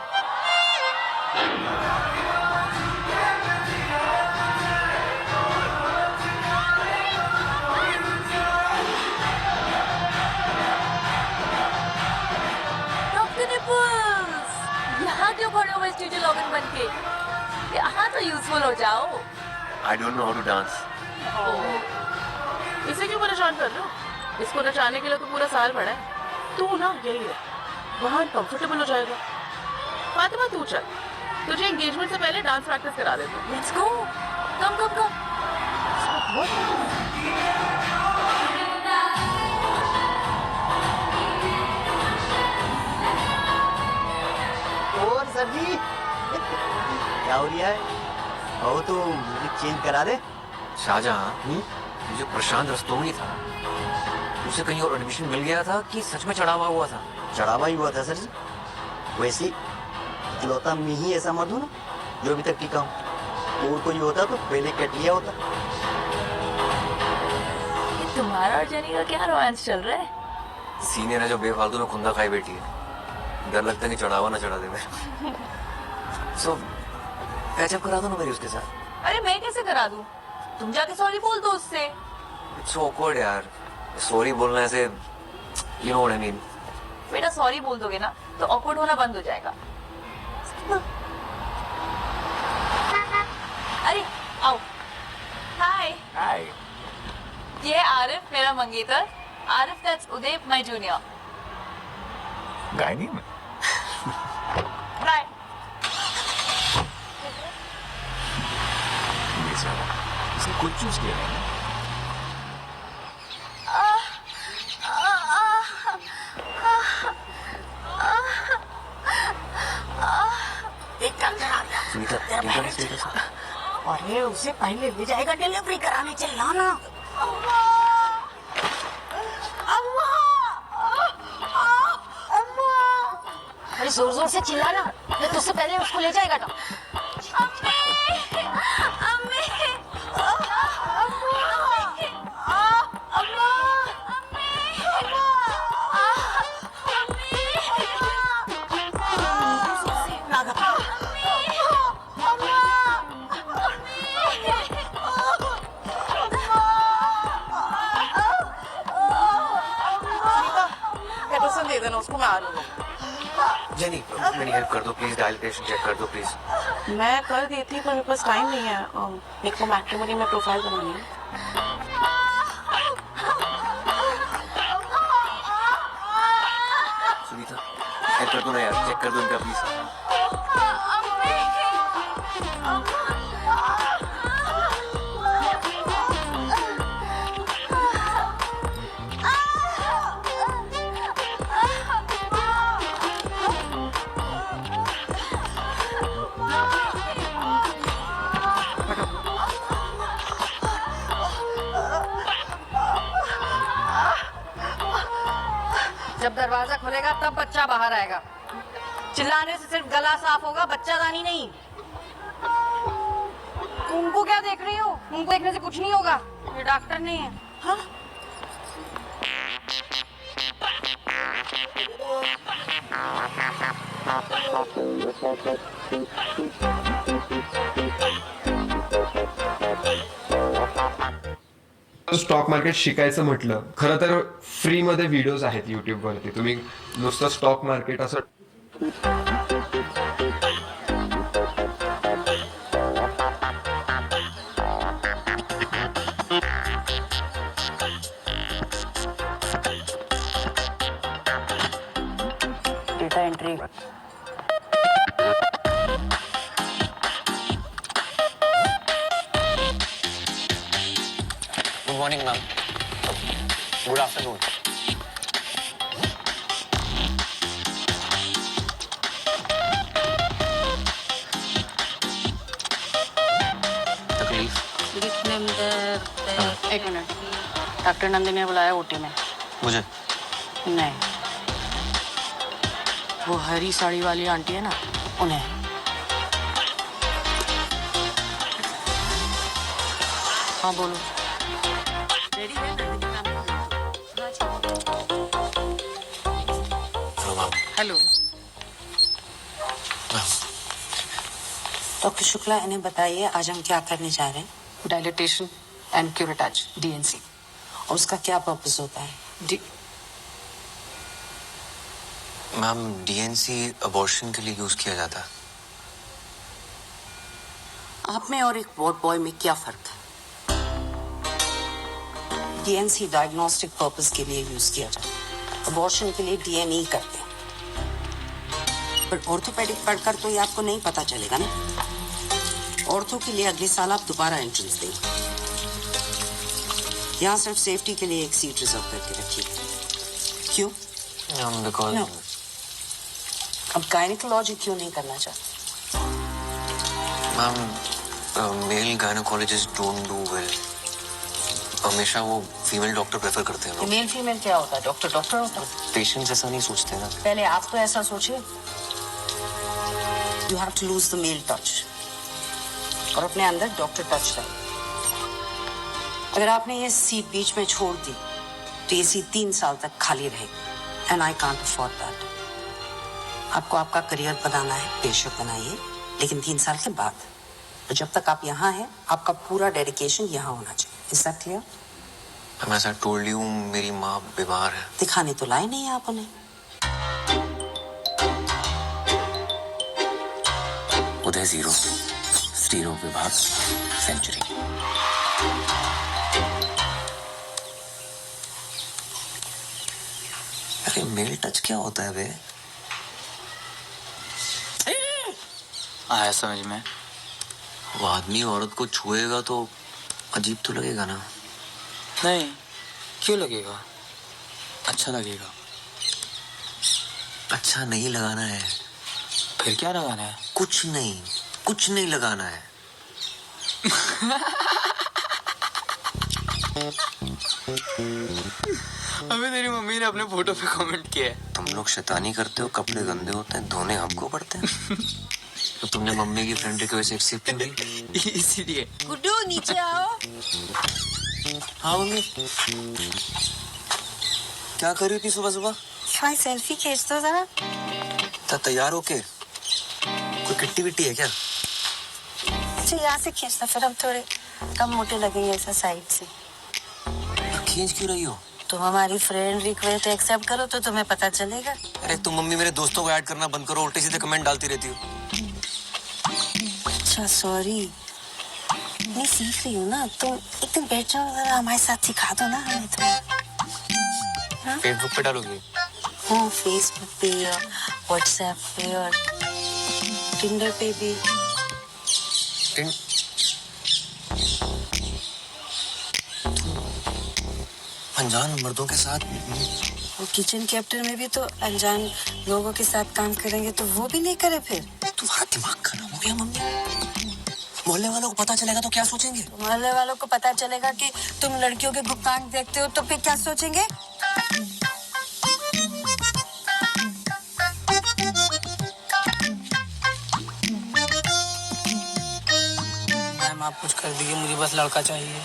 डॉक्टर निपल्स, यहाँ क्यों खड़े हो वेस्टिजियल ऑर्गन बन के? यहाँ तो यूजफुल हो जाओ। I don't know how to dance. परेशान कर रहे हो? इसको नचाने के लिए तो पूरा साल पड़ा है। तू ना यही है, वहाँ कंफर्टेबल हो जाएगा। फातिमा तू चल, तुझे एंगेजमेंट से पहले डांस प्रैक्टिस करा देते हैं। लेट्स गो, कम कम कम। और सर जी क्या हो रहा है? आओ तो चेंज करा दे। शाहजहां, जो प्रशांत रस्तोगी था, उसे कहीं और एडमिशन मिल गया था कि सच में चढ़ावा हुआ था? चढ़ावा ही हुआ था सर जी। वैसे इकलौता मैं ही ऐसा मर्द हूँ ना जो अभी तक टिका हूँ। और कोई होता तो पहले कट लिया होता। ये तुम्हारा और जेनी का क्या रोमांस चल रहा है? सीनियर है जो बेफालतू में खुंदा खाई बैठी है। डर लगता है कि चढ़ावा ना चढ़ा दे मैं। सो पैचअप करा दो ना मेरी उसके साथ। अरे मैं कैसे करा दूं? तुम जाके सॉरी बोल दो उससे। इट्स ऑकवर्ड यार, सॉरी बोलना ऐसे, you know what I mean. बेटा सॉरी बोल दोगे ना तो ऑकवर्ड होना बंद हो जाएगा। अरे आओ। हाय। हाय। ये है आरिफ, मेरा मंगेतर। Arif that's Uday, my junior. Gynae में बाय। इसने कुछ चूज किया है। अरे उसे पहले ले जाएगा डिलीवरी कराने, चल ना। अरे जोर जोर से चिल्लाना, नहीं तो उससे पहले उसको ले जाएगा ना। दे देना उसको, मैं आ रही हूँ। जेनी मेरी हेल्प कर दो प्लीज, डायलिटेशन चेक कर दो प्लीज। मैं कर देती पर मेरे पास टाइम नहीं है। मेरे को मैट्रिमोनी में प्रोफाइल बनानी है। सुनीता हेल्प कर दो ना यार, चेक कर दो इनका प्लीज। जब दरवाजा खुलेगा तब बच्चा बाहर आएगा। चिल्लाने से सिर्फ गला साफ होगा, बच्चादानी नहीं। उनको क्या देख रही हो? उनको देखने से कुछ नहीं होगा, ये डॉक्टर नहीं है। हाँ? स्टॉक मार्केट शिकायचं म्हटलं, खरं तर फ्री मध्ये व्हिडिओज आहेत युट्यूब वरती. तुम्ही नुसतं स्टॉक मार्केट असं data entry. Good morning ma'am. Good afternoon. एक मिनट, डॉक्टर नंदिनी ने बुलाया ओटी में। मुझे नहीं, वो हरी साड़ी वाली आंटी है ना, उन्हें। हाँ बोलो। हेलो डॉक्टर शुक्ला, इन्हें बताइए आज हम क्या करने जा रहे हैं। Dilatation and curettage, DNC. और उसका क्या पर्पस होता है? मैम डीएनसी अबॉर्शन के लिए यूज किया जाता है। आप में और एक वॉर्ड बॉय में क्या फर्क है? डीएनसी डायग्नोस्टिक पर्पस के लिए यूज किया जाता है। अबॉर्शन के लिए डीएनई करते हैं। पर ऑर्थोपेडिक पढ़कर तो ये आपको नहीं पता चलेगा ना। ऑर्थो के लिए अगले साल आप दोबारा एंट्रेंस देंगे। यहाँ सिर्फ सेफ्टी के लिए एक सीट रिजर्व करके रखिए। क्यों? Because No. अब गायनिकोलॉजी क्यों नहीं करना चाहते? Ma'am male gynaecologist don't do well. हमेशा वो फीमेल डॉक्टर प्रेफर करते हैं। मेल फीमेल क्या होता है? डॉक्टर डॉक्टर होता है। पेशेंट्स ऐसा नहीं सोचते ना। पहले आप तो ऐसा सोचिए। You have to lose the male touch और अपने अंदर डॉक्टर टच लाइए। अगर आपने ये सीट बीच में छोड़ दी तो ये सीट 3 साल तक खाली रहेगी and I can't afford that. आपको आपका करियर बनाना है, पेशेंट बनाइए, लेकिन 3 साल के बाद। और जब तक आप यहाँ हैं, आपका पूरा डेडिकेशन यहाँ होना चाहिए। Is that clear? मैं ऐसा टोल्ड यू, मेरी माँ बीमार है। दिखाने तो लाए नहीं आप उन्हें। उदय 0, स्टीरो विभाग सेंचुरी। अरे मेल टच क्या होता है बे? आया समझ में। वो आदमी औरत को छुएगा तो अजीब तो लगेगा ना। नहीं, क्यों लगेगा? अच्छा लगेगा। अच्छा नहीं लगाना है। फिर क्या लगाना है? कुछ नहीं लगाना है। अबे तेरी मम्मी ने अपने फोटो पे कमेंट किया है। तुम लोग शैतानी करते हो, कपड़े गंदे होते हैं, धोने हमको पड़ते हैं। तो तुमने मम्मी की फ्रेंड रिक्वेस्ट एक्सेप्ट क्यों की? इसीलिए। गुड्डू नीचे आओ। हाँ मम्मी, क्या कर रही थी सुबह सुबह? भाई सेल्फी खींच दो जरा। तैयार होके? कोई किट्टी विट्टी है क्या? अच्छा यहाँ से खींचना, फिर हम थोड़े कम मोटे लगेंगे ऐसा साइड से। खींच क्यों रही हो? तुम हमारी फ्रेंड रिक्वेस्ट एक्सेप्ट करो तो तुम्हें पता चलेगा। अरे तुम मम्मी मेरे दोस्तों को ऐड करना बंद करो, उल्टे सीधे कमेंट डालती रहती हो। अच्छा सॉरी, मैं सीख रही हूँ ना। तुम एक दिन बैठ जाओ, जरा हमारे साथ सिखा दो ना हमें तुम्हें। फेसबुक पे डालोगी? हाँ, फेसबुक पे और व्हाट्सएप पे और टिंडर पे भी। अनजान मर्दों के साथ? वो किचन कैप्टन में भी तो अनजान लोगों के साथ काम करेंगे, तो वो भी नहीं करे फिर। तुम्हारा दिमाग खराब हो गया मम्मी। मोहल्ले वालों को पता चलेगा तो क्या सोचेंगे? मोहल्ले वालों को पता चलेगा कि तुम लड़कियों के गुप्तांग देखते हो तो फिर क्या सोचेंगे? मैम आप कुछ कर दीजिए, मुझे बस लड़का चाहिए।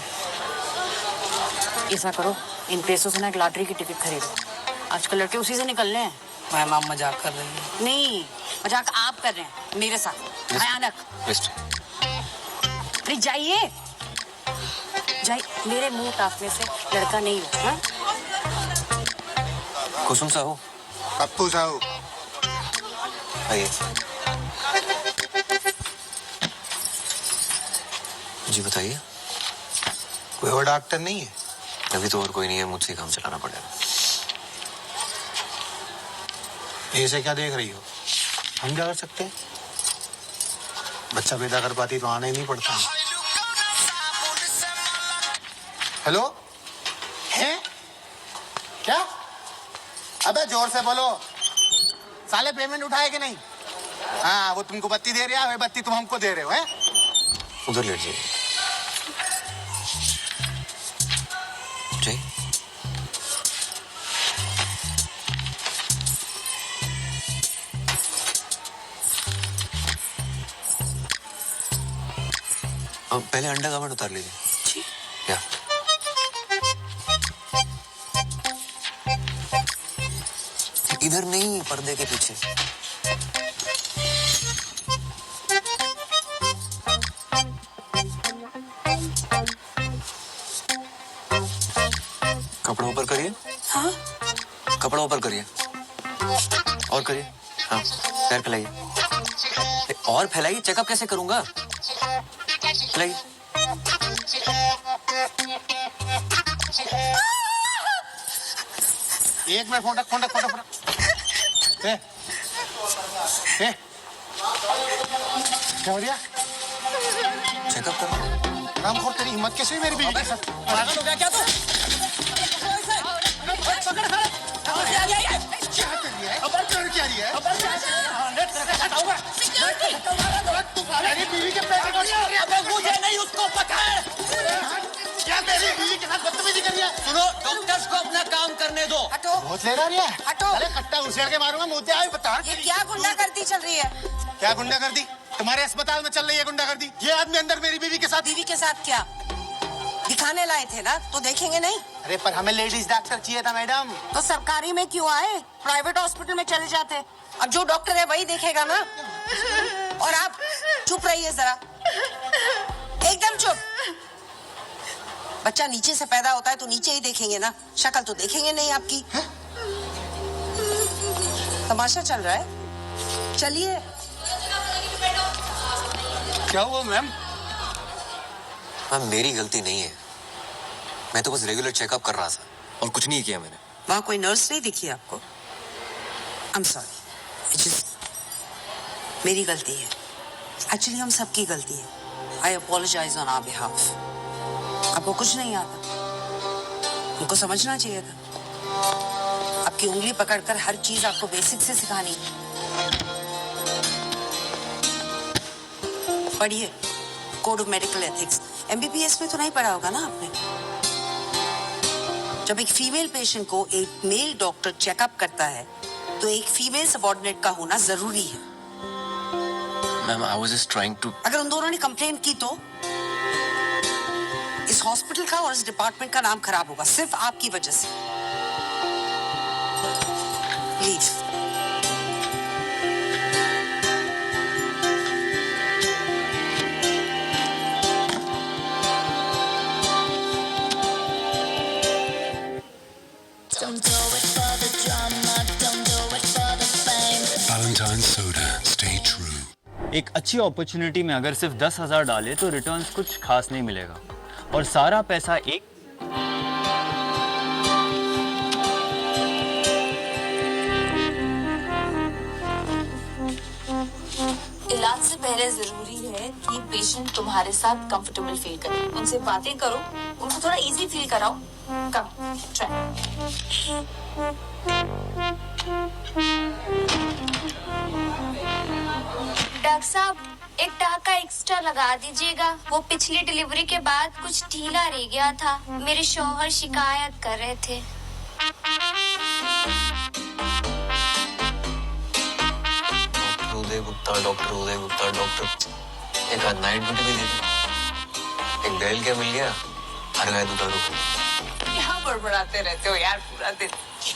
ऐसा करो, इन पैसों से ना एक लॉटरी की टिकट खरीदो। आजकल लड़के उसी से निकलने हैं। मैम आप मजाक कर रही हैं। नहीं, मजाक आप कर रहे हैं मेरे साथ। भयानक। अरे जाइए, मेरे मुंह ताकने से लड़का नहीं हो। हाँ? कुसुम साहू, पप्पू साहू, आइए। जी बताइए। कोई और डॉक्टर नहीं है? अभी तो और कोई नहीं है, मुझसे काम चलाना पड़ेगा। ऐसे क्या देख रही हो? हम क्या कर सकते हैं? बच्चा पैदा कर पाती तो आना ही नहीं पड़ता। हेलो, हैं? क्या? अबे जोर से बोलो, साले पेमेंट उठाए कि नहीं? हाँ, वो तुमको बत्ती दे रहा है, बत्ती तुम हमको दे रहे हो, हैं? उधर लेट जाइए। जय, अब पहले अंडा गार्मेंट उतार लीजिए। या इधर नहीं, पर्दे के पीछे। कपड़ा ऊपर करिए। हाँ? कपड़ा ऊपर करिए और करिए। हाँ, पैर फैलाइए और फैलाइए। चेकअप कैसे करूंगा? फैलाइए। एक मिनट फोन रख, फोन रख, फोन रख, फोन रख। ए, क्या हो गया? चेकअप करो। रामखोर, तेरी हिम्मत कैसे हुई मेरी बीवी के साथ? पागल हो गया क्या तू? क्या रही है? मेरी बीवी के मुझे नहीं, उसको पकड़। क्या तेरी बीवी के साथ बदतमीजी कर रही है? सुनो, डॉक्टर्स को अपना काम करने दो। हटो, बहुत ले रही है। हटो। अरे कट्टा उछेड़ के मारूंगा, मुझे आए बता। ये क्या गुंडागर्दी चल रही है? क्या गुंडागर्दी? तुम्हारे अस्पताल में चल रही है गुंडागर्दी। ये आदमी अंदर मेरी बीवी के साथ। बीवी के साथ क्या दिखाने लाए थे ना, तो देखेंगे नहीं? अरे पर हमें लेडीज डॉक्टर चाहिए था मैडम। तो सरकारी में क्यों आए? प्राइवेट हॉस्पिटल में चले जाते। अब जो डॉक्टर है वही देखेगा ना। और आप चुप रहिए जरा, एकदम चुप। बच्चा नीचे से पैदा होता है तो नीचे ही देखेंगे ना, शक्ल तो देखेंगे नहीं आपकी। तमाशा चल रहा है, चलिए। क्या हुआ मैम? मैम, मेरी गलती नहीं है, मैं तो बस रेगुलर चेकअप कर रहा था और कुछ नहीं किया मैंने। वहाँ कोई नर्स नहीं दिखी आपको? आई एम सॉरी, मेरी गलती है। एक्चुअली हम सबकी गलती है। आई अपोलोजाइज ऑन आवर बिहाफ। आपको कुछ नहीं आता, हमको समझना चाहिए था। आपकी उंगली पकड़कर हर चीज आपको बेसिक से सिखानी। पढ़िए code of medical ethics. MBBS में तो नहीं पढ़ा होगा ना आपने? जब एक फीमेल पेशेंट को एक मेल डॉक्टर चेकअप करता है तो एक फीमेल सबऑर्डिनेट का होना जरूरी है। Ma'am, I was just trying to. अगर उन दोनों ने कंप्लेंट की तो इस हॉस्पिटल का और इस डिपार्टमेंट का नाम खराब होगा, सिर्फ आपकी वजह से। Please. Valentine's Soda. Stay true. एक अच्छी अपॉर्चुनिटी में अगर सिर्फ 10,000 डाले तो रिटर्न्स कुछ खास नहीं मिलेगा, और सारा पैसा एक इलाज से पहले जरूरी है कि पेशेंट तुम्हारे साथ कंफर्टेबल फील करे। उनसे बातें करो, उनको थोड़ा इजी फील कराओ। कम डॉक्टर साहब, एक टाका एक्स्ट्रा लगा दीजिएगा। वो पिछली डिलीवरी के बाद कुछ ढीला रह गया था। मेरे शौहर शिकायत कर रहे थे। डॉक्टर उदय गुप्ता डॉक्टर। एक नाइट ड्यूटी भी दे। एक बैल क्या मिल गया, हर गाय दूध दो। यहाँ बड़बड़ाते रहते हो यार पूरा दिन।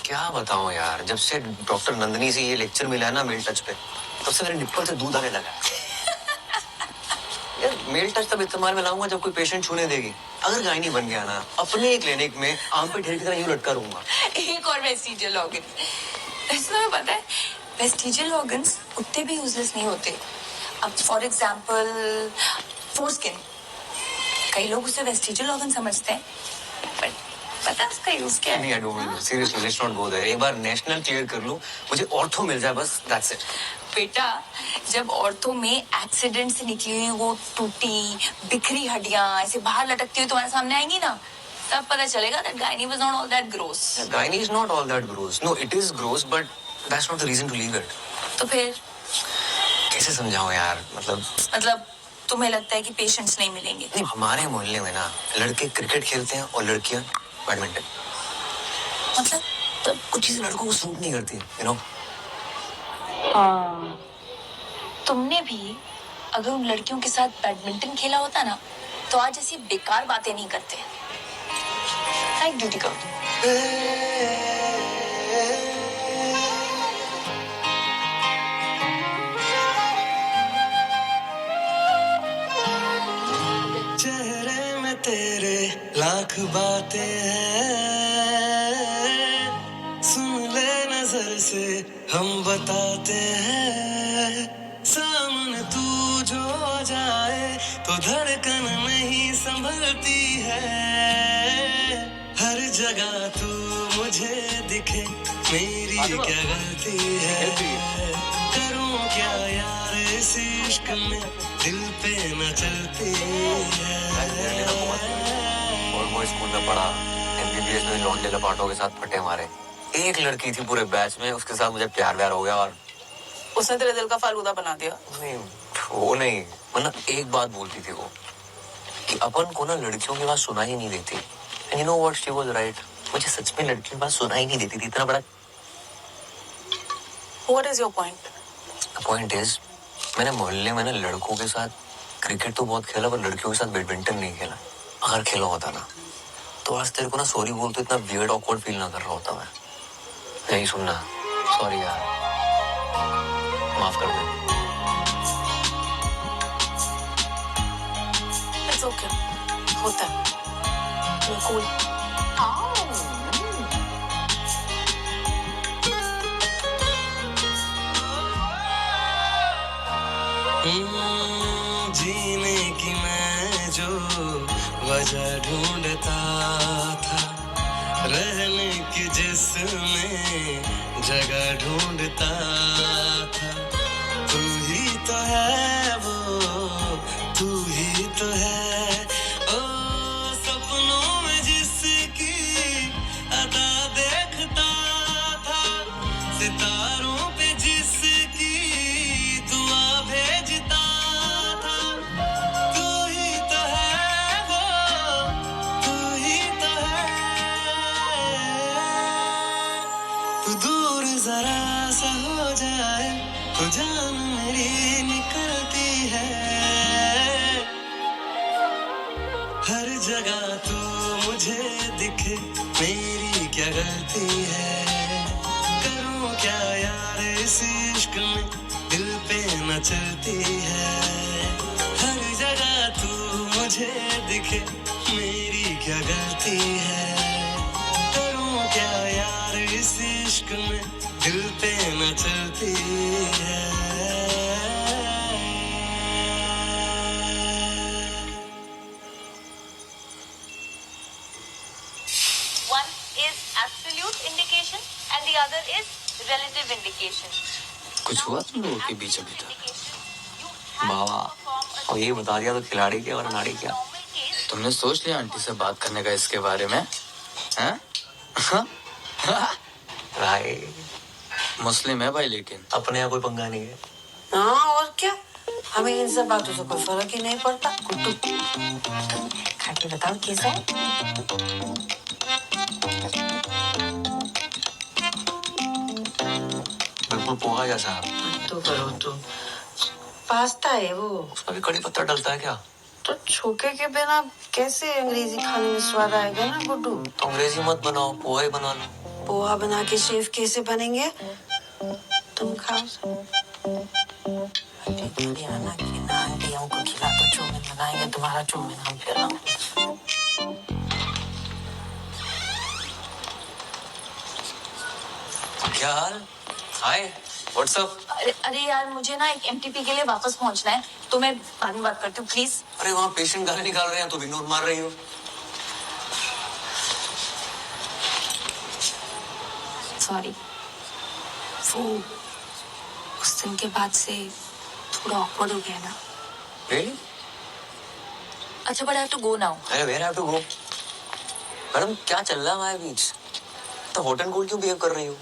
क्या बताऊं यार, जब से डॉक्टर नंदनी से ये लेक्चर मिला है ना मेल टच पे, तब से मेरे निप्पल से दूध आने लगा। यार मेल टच तब इस्तेमाल में लाऊंगा जब कोई पेशेंट छूने देगी। अगर गायनी बन गया ना, अपने ही क्लिनिक में आम पे ढेर की तरह यूं लटका रहूंगा। एक और वेस्टिजियल ऑर्गन। ऐसा तुम्हें पता है, वेस्टिजियल ऑर्गन्स उतने भी यूजलेस नहीं होते। अब फॉर एग्जांपल फोरस्किन, कई लोग उसे वेस्टिजियल ऑर्गन समझते हैं, बट पता है उसका यूज क्या है? नहीं, I don't seriously, let's not go there. एक बार नेशनल क्लियर कर लूं, मुझे ऑर्थो मिल जाए बस, दैट्स इट। बेटा, जब औरतों में एक्सीडेंट से निकली हुई वो टूटी बिखरी हड्डियां ऐसे बाहर लटकती हुई तुम्हारे सामने आएंगी ना, तब पता चलेगा that gynae was not all that gross. Gynae is not all that gross. No, it is gross, but that's not the reason to leave it. तो फिर कैसे समझाऊं यार, मतलब तुम्हें लगता है कि पेशेंट्स नहीं मिलेंगे? नहीं, हमारे मोहल्ले में ना लड़के क्रिकेट खेलते हैं और लड़कियां बैडमिंटन। मतलब तो कुछ चीजें लड़कों को सूट नहीं करती, यू नो। हाँ, तुमने भी अगर उन लड़कियों के साथ बैडमिंटन खेला होता ना, तो आज ऐसी बेकार बातें नहीं करते। नाइट ड्यूटी करो। चेहरे में तेरे लाख बातें हैं, सुन ले नजर से हम बताते हैं। सामने तू जो जाए तो धड़कन नहीं संभलती है। हर जगह तू मुझे मुझे दिखे मेरी क्या गलती है, करूं क्या यार इस इश्क में दिल पे न चलती है। बॉयज स्कूल में पढ़ा, एमबीबीएस में लौंडे लपाटों के साथ फटे मारे। एक लड़की थी पूरे बैच में, उसके साथ मुझे प्यार हो गया और उसने तेरे दिल का फालूदा बना दिया। नहीं, वो नहीं, मतलब एक बात बोलती थी वो कि अपन को ना लड़कियों की बात सुना ही नहीं देती। And you know what, she was right. मुझे सच में लड़कियों की बात सुना ही नहीं देती थी। इतना बड़ा What is your point? Point is, मैंने मोहल्ले में ना लड़कों के साथ क्रिकेट तो बहुत खेला, पर लड़कियों के साथ बैडमिंटन नहीं खेला। अगर खेला होता ना तो आज तेरे को ना सॉरी बोल तो इतना वियर्ड ऑकवर्ड फील ना कर रहा होता मैं। नहीं सुनना, सॉरी यार, माफ कर दे। It's okay. होता है। You're cool. जीने की मैं जो वजह ढूंढता था, रहने की जिसमें जगह ढूंढता था, तू ही तो है वो, तू ही तो है ओ सपनों में जिसकी अदा देखता था, सितारों पे जिसकी दुआ भेजता था, तू ही तो है वो, तू ही तो है। तू दूर जरा सा हो जाए तो जान मेरी निकलती है, हर जगह तू मुझे दिखे मेरी क्या गलती है, करूं क्या यार इस इश्क में दिल पे न चलती है, हर जगह तू मुझे दिखे मेरी क्या गलती है, करूं क्या यार इस इश्क में दिल पे न चलती है। One is absolute indication and the other is relative indication. कुछ हुआ तुम लोगों के बीच अभी तक? बाबा, और ये बता दिया तो खिलाड़ी क्या और नाड़ी क्या? तुमने सोच लिया आंटी से बात करने का इसके बारे में? हैं? भाई मुस्लिम है भाई, लेकिन अपने यहाँ कोई पंगा नहीं है। हाँ और क्या, हमें इन सब बातों से कोई फर्क ही नहीं पड़ता। कुट्टू खा के बताओ कैसा है? बिल्कुल पोहा जैसा। तो करो तो, पास्ता है वो। उसमें भी कड़ी पत्ता डलता है क्या? तो छोके के बिना कैसे अंग्रेजी खाने में स्वाद आएगा ना गुड्डू? तो अंग्रेजी मत बनाओ, पोहा ही बना लो। पोहा बना के शेफ कैसे बनेंगे? तुम खाओ आना कि ना आंटियों को खिला तो चौमिन बनाएंगे, तुम्हारा चौमिन हम खिलाएंगे। क्या हाल? हाय, व्हाट्स अप? अरे यार, मुझे ना एक एमटीपी के लिए वापस पहुंचना है, तो मैं बाद में बात करती हूँ प्लीज। अरे वहाँ पेशेंट गाली निकाल रहे हैं, तो इग्नोर मार रही हो। सॉरी, वो उस दिन के बाद से थोड़ा ऑकवर्ड हो गया ना। Really? अच्छा, but I have to go now. अरे where have to go? Madam क्या चल रहा है हमारे बीच? तो हॉट एंड कोल्ड क्यों बिहेव कर रही हो?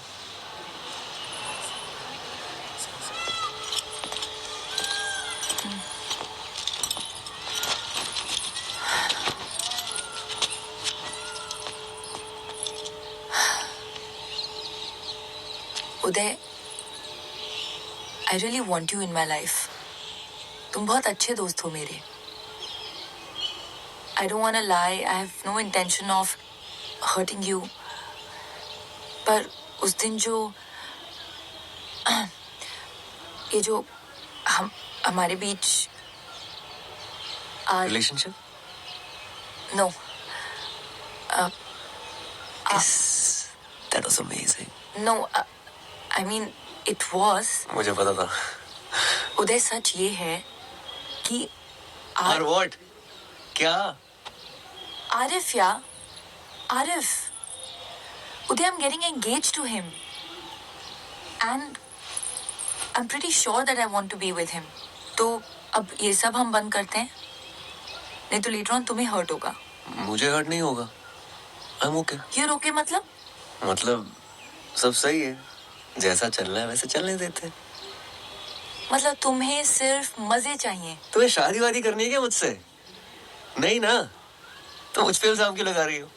Uday, I really want you in my life. तुम बहुत अच्छे दोस्त हो मेरे। I don't want to lie, I have no intention of hurting you. पर उस दिन जो ये जो हमारे बीच relationship? No, That was amazing. No, I mean it was. मुझे पता था। उदय, सच ये है कि और व्हाट? क्या? Arif, Uday, I'm getting engaged to him. And I'm pretty sure that I want to be with him. तो अब ये सब हम बंद करते हैं, नहीं तो later on तुम्हें hurt होगा. मुझे हर्ट नहीं होगा. I'm okay. You're okay मतलब? मतलब सब सही है. जैसा चल रहा है वैसे चलने देते हैं. मतलब तुम्हें सिर्फ मजे चाहिए. तुम्हें शादी वादी करनी है क्या मुझसे? नहीं ना. तो मुझ पे इल्जाम क्यों लगा रही हो?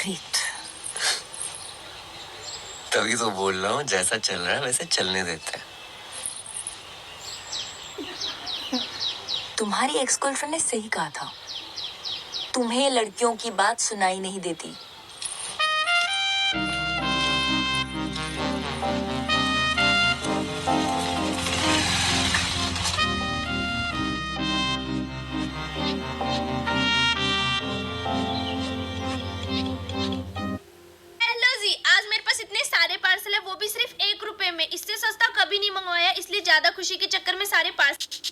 Great. तभी तो बोल रहा हूँ जैसा चल रहा है वैसे चलने देते हैं. तुम्हारी एक्स गर्लफ्रेंड ने सही कहा था. तुम्हें लड़कियों की बात सुनाई नहीं देती. सारे पार्सल है वो भी सिर्फ 1 रुपए में. इससे सस्ता कभी नहीं मंगवाया, इसलिए ज्यादा खुशी के चक्कर में सारे पार्सल.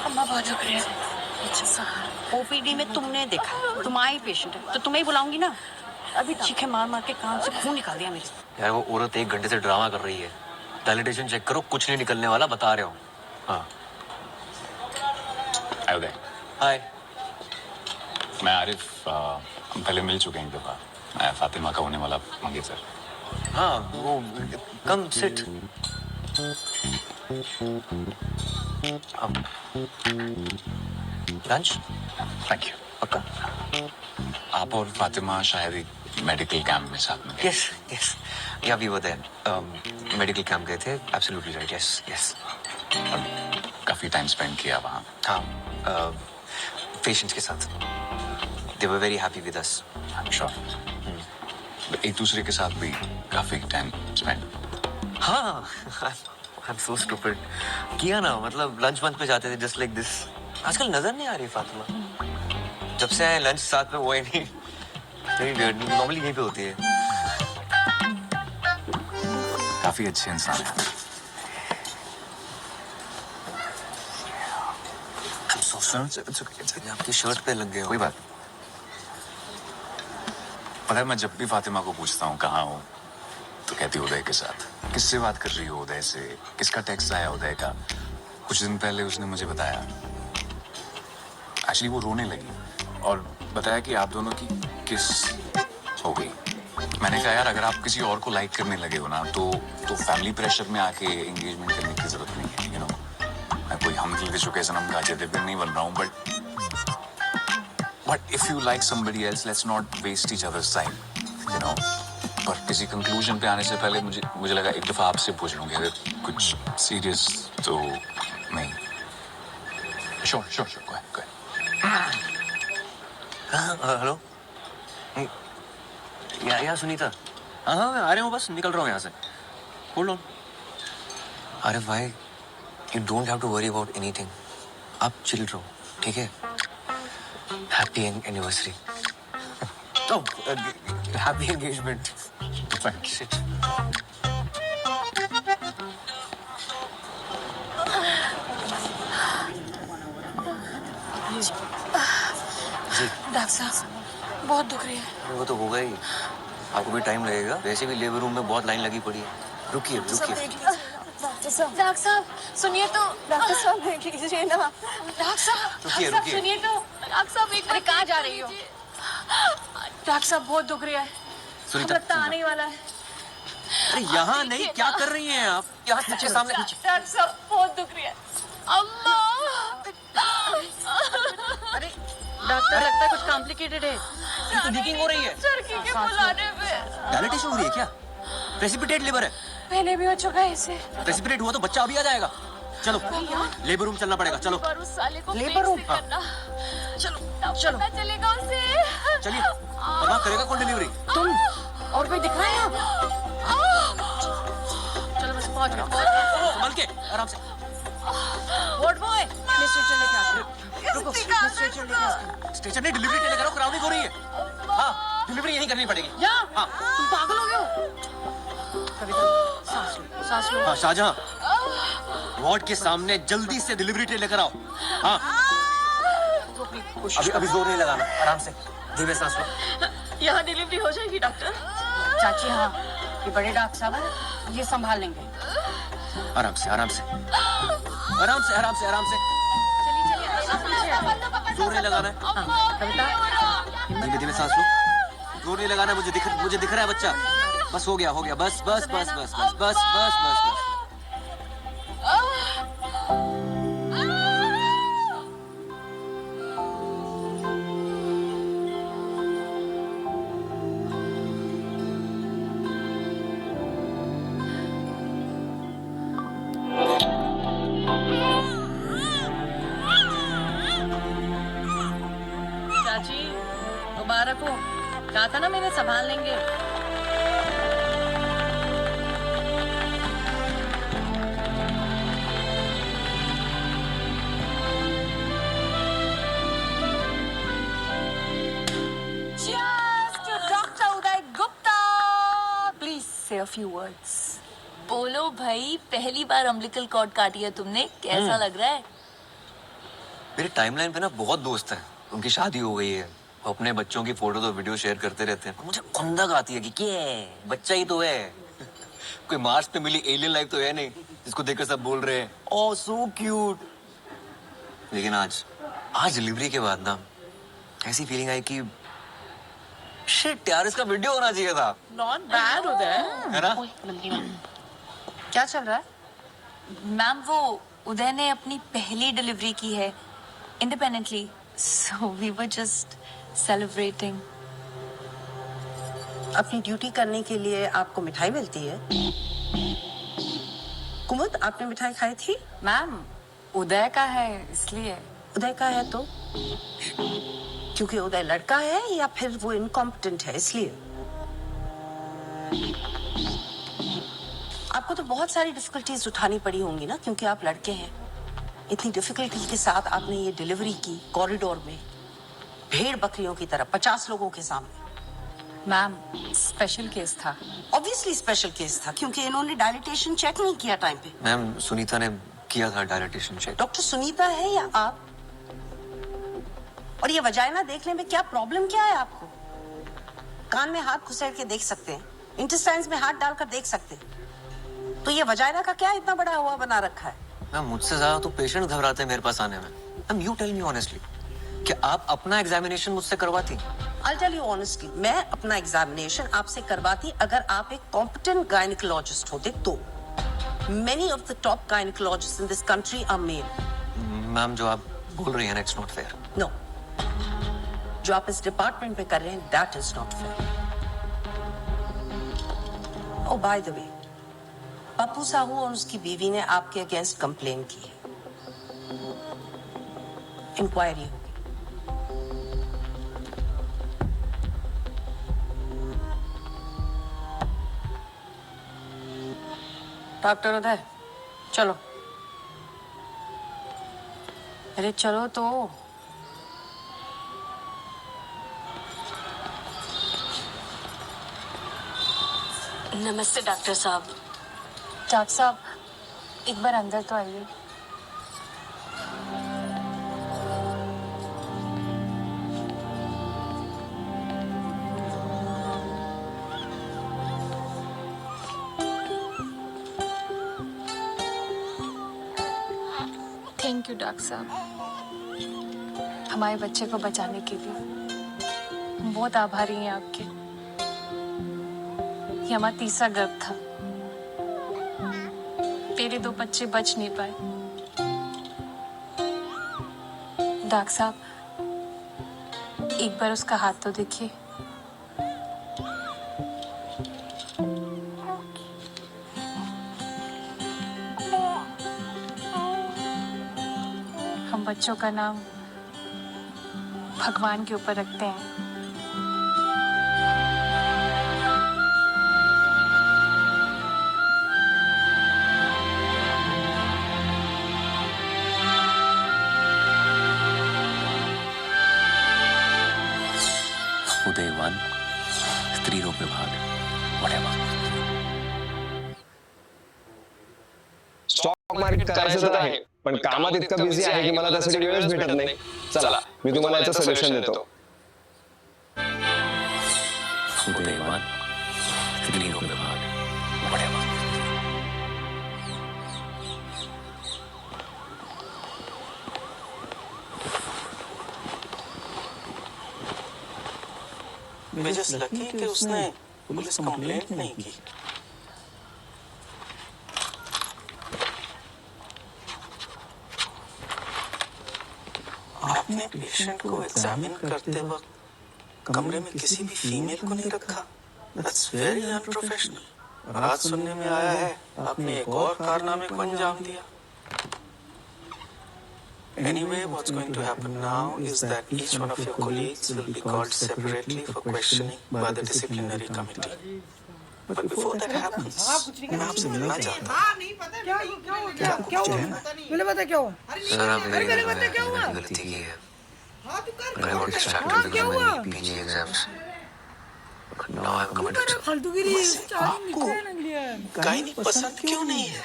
अम्मा बहुत दुख रही है. ओपीडी में तुमने देखा, तुम आई पेशेंट है तो तुम्हें ही बुलाऊंगी ना. अभी चीखे मार मार के कान से खून निकाल दिया मेरे. यार वो औरत 1 घंटे से ड्रामा कर रही है. डायलिटेशन चेक करो, कुछ नहीं निकलने वाला, बता रहे हो. हाँ. उदय. हाय. मैं आरिफ, हम पहले मिल चुके हैं एक दफा. मैं फातिमा का होने वाला मंगेतर. हाँ वो come sit. Lunch. Thank you. पक्का. आप और फातिमा शायद एक मेडिकल कैंप में साथ में. Yes yes. Yeah we were there. Medical camp गए थे. Absolutely right. Yes yes. काफी टाइम स्पेंड किया वहाँ. हाँ. पेशेंट्स के साथ. They were very happy with us. I am sure. एक दूसरे के साथ भी काफी टाइम स्पेंड. हाँ. I am so stupid. किया ना, मतलब लंच मंच पे जाते थे जस्ट लाइक दिस. आजकल नजर नहीं आ रही फातिमा. जब से आए लंच साथ में वो ही नहीं. नॉर्मली यहीं पे होती है. काफी अच्छे इंसान है. आपकी शर्ट पे लग गए. कोई बात. पता है मैं जब भी फातिमा को पूछता हूँ कहाँ हो तो कहती उदय के साथ. किससे बात कर रही हो उदय से? किसका टेक्स्ट आया उदय का? कुछ दिन पहले उसने मुझे बताया. एक्चुअली वो रोने लगी और बताया कि आप दोनों की किस हो गई. मैंने कहा यार अगर आप किसी और को लाइक करने लगे हो ना तो फैमिली प्रेशर में आके एंगेजमेंट करने की जरूरत नहीं है. यू नो, मैं कोई हम दिल के चुके सनम का अजय देवगन नहीं बन रहा हूँ. But if you like somebody else let's not waste each other's time. You know, पर किसी कंक्लूजन पे आने से पहले मुझे लगा एक दफा आपसे पूछ लूंगी. अगर कुछ सीरियस तो नहीं. Sure sure sure. Go ahead. Hello. या सुनीता. हाँ हाँ मैं आ रहा हूँ, बस निकल रहा हूँ यहाँ से. Hold on. अरे भाई you don't have to worry about anything. आप चिल रहो, ठीक है? Happy anniversary. Happy engagement. Sit. Doctor साहब बहुत दुख रही है. वो तो होगा ही. आपको भी टाइम लगेगा. वैसे भी लेबर रूम में बहुत लाइन लगी पड़ी है. रुकिए रुकिए. डॉक्टर साहब सुनिए तो. डॉक्टर साहब देख लीजिए ना. डॉक्टर साहब सुनिए तो. डॉक्टर साहब एक बार. कहाँ जा रही हो? डॉक्टर साहब बहुत दुख रही है. लगता आने ही वाला है. अरे यहाँ नहीं, क्या कर रही हैं आप? यहाँ पीछे सामने. डॉक्टर साहब बहुत दुख रही है. अम्मा. अरे डॉक्टर लगता है कुछ कॉम्प्लिकेटेड है. ये तो लीकिंग हो रही है. चरखी के बुलाने पे. डायलिटेशन हो रही है क्या? प्रेसिपिटेट लिवर है. पहले भी हो चुका है इसे. प्रेसिपिटेट हुआ तो बच्चा अभी आ जाएगा. चलो लेबर रूम चलना पड़ेगा. चलो लेबर रूम. चलो चलो. पता चलेगा उसे. चलिए. अब करेगा कौन डिलीवरी? तुम और कोई दिख रहा है? चलो बस पहुंच गए. संभल के आराम से. वॉर्ड बॉय मिस्टर चले क्या? रुको, मैं स्ट्रेचर लेके आती हूँ। स्टेशन नहीं, डिलीवरी टेलीग्राफ क्राउडिंग हो रही है। हाँ, डिलीवरी यहीं करनी पड़ेगी। हाँ, तुम पागल हो गए हो? कविता, सांस लो। हाँ, शाहजहां, वार्ड के सामने जल्दी से डिलीवरी ट्रे लेकर आओ। हाँ, अभी जोर नहीं लगाना, आराम से, धीमे सांस लो। यहाँ डिलीवरी हो जाएगी डॉक्टर? चाची हाँ, ये बड़े डॉक्टर साहब हैं, ये संभाल लेंगे। आराम से, आराम से, आराम से, आराम से, आराम से। जोर नहीं लगाना है। कविता, धीमे धीमे सांस लो। जोर नहीं लगाना है, मुझे दिख रहा है बच्चा। बस हो गया, बस बस बस बस बस बस बस बस बस। चाची मुबारक हो, कहा था ना मैंने संभाल लेंगे। Cheers to Dr. Uday Gupta. Please say a few words. बोलो भाई, पहली बार अम्बिलिकल कॉर्ड काटी है तुमने, कैसा लग रहा है? मेरे टाइमलाइन पे ना बहुत दोस्त हैं, उनकी शादी हो गई है, वो अपने बच्चों की फोटो तो वीडियो शेयर करते रहते हैं। मुझे खुंदक आती है कि क्या बच्चा ही तो है। कोई मार्स पे मिली एलियन लाइफ तो है नहीं जिसको देखकर सब बोल रहे हैं ओह सो क्यूट। लेकिन आज डिलीवरी के बाद ना ऐसी फीलिंग आई कि शिट यार, इसका वीडियो होना चाहिए था। नॉट बैड उदय, है ना? क्या चल रहा है? मैम, वो उदय ने अपनी पहली डिलीवरी की है independently, so we were just celebrating. अपनी ड्यूटी करने के लिए आपको मिठाई मिलती है? कुमुद, आपने मिठाई खाई थी? मैम उदय का है इसलिए। उदय का है तो? क्योंकि उदय लड़का है या फिर वो इनकॉम्पिटेंट है इसलिए? आपको तो बहुत सारी डिफिकल्टीज उठानी पड़ी होंगी ना, क्योंकि आप लड़के हैं। इतनी डिफिकल्टी के साथ आपने ये डिलीवरी की कॉरिडोर में, भेड़ बकरियों की तरह 50 लोगों के सामने। मैम स्पेशल केस था। ऑब्वियसली स्पेशल केस था, क्योंकि इन्होंने डायलिटेशन चेक नहीं किया टाइम पे। मैम सुनीता ने किया था डायलिटेशन चेक। डॉक्टर सुनीता है या आप? और ये वजाइना देखने में क्या प्रॉब्लम क्या है आपको? कान में हाथ घुसेड़ के देख सकते हैं, इंटेस्टाइन्स में हाथ डालकर देख सकते हैं, तो ये वजाइना का क्या इतना बड़ा हुआ बना रखा है? मैम मुझसे ज्यादा तो पेशेंट घबराते हैं मेरे पास आने में। Ma'am you tell me honestly, क्या आप अपना एग्जामिनेशन मुझसे करवाती? I'll tell you honestly, मैं अपना एग्जामिनेशन आपसे करवाती अगर आप एक कॉम्पिटेंट गायनिकोलॉजिस्ट होते तो। Many of the top gynecologists in this country are male. Ma'am जो आप बोल रही हैं ना, it's not fair. No. जो आप इस डिपार्टमेंट में कर रहे हैं, that is not fair. Oh, by the way, Pappu Sahu और उसकी बीवी ने आपके अगेंस्ट कंप्लेन की है। इंक्वायरी होगी। डॉक्टर उदय, चलो। अरे चलो तो। नमस्ते डॉक्टर साहब। डॉक्टर साहब, एक बार अंदर तो आइए। थैंक यू डॉक्टर साहब, हमारे बच्चे को बचाने के लिए। हम बहुत आभारी हैं आपके। ये हमारा तीसरा गर्भ था, तेरे 2 बच्चे बच नहीं पाए। डॉक्टर साहब, एक बार उसका हाथ तो देखिए। हम बच्चों का नाम भगवान के ऊपर रखते हैं। उदय 1 स्त्री रूप विभाग whatever. स्टॉक मार्केट करायचं तर आहे, पण कामात इतका बिझी आहे की मला त्यासाठी वेळच भेटत नाही. चला मी तुम्हाला याचं सोल्युशन देतो. उदय 1 स्त्री रूप विभाग whatever. जस्ट लकी कि उसने पुलिस कंप्लेंट नहीं की. आपने पेशेंट को एग्जामिन करते वक्त कमरे में किसी भी फीमेल को नहीं रखा. That's very unprofessional. आज सुनने में आया है आपने एक और कारनामे को अंजाम दिया. Anyway, what's going to happen now is that each one of your colleagues will be called separately for questioning by the disciplinary committee. But before that happens, मैं आपसे मिलना चाहता हूँ. नहीं पता क्या हुआ मुझे पता क्या हुआ. सर आप मेरी गलती की है. I got distracted because of my PG exams. But now I'm committed, sir. फालतूगिरी आपको गायनी पसंद क्यों नहीं है?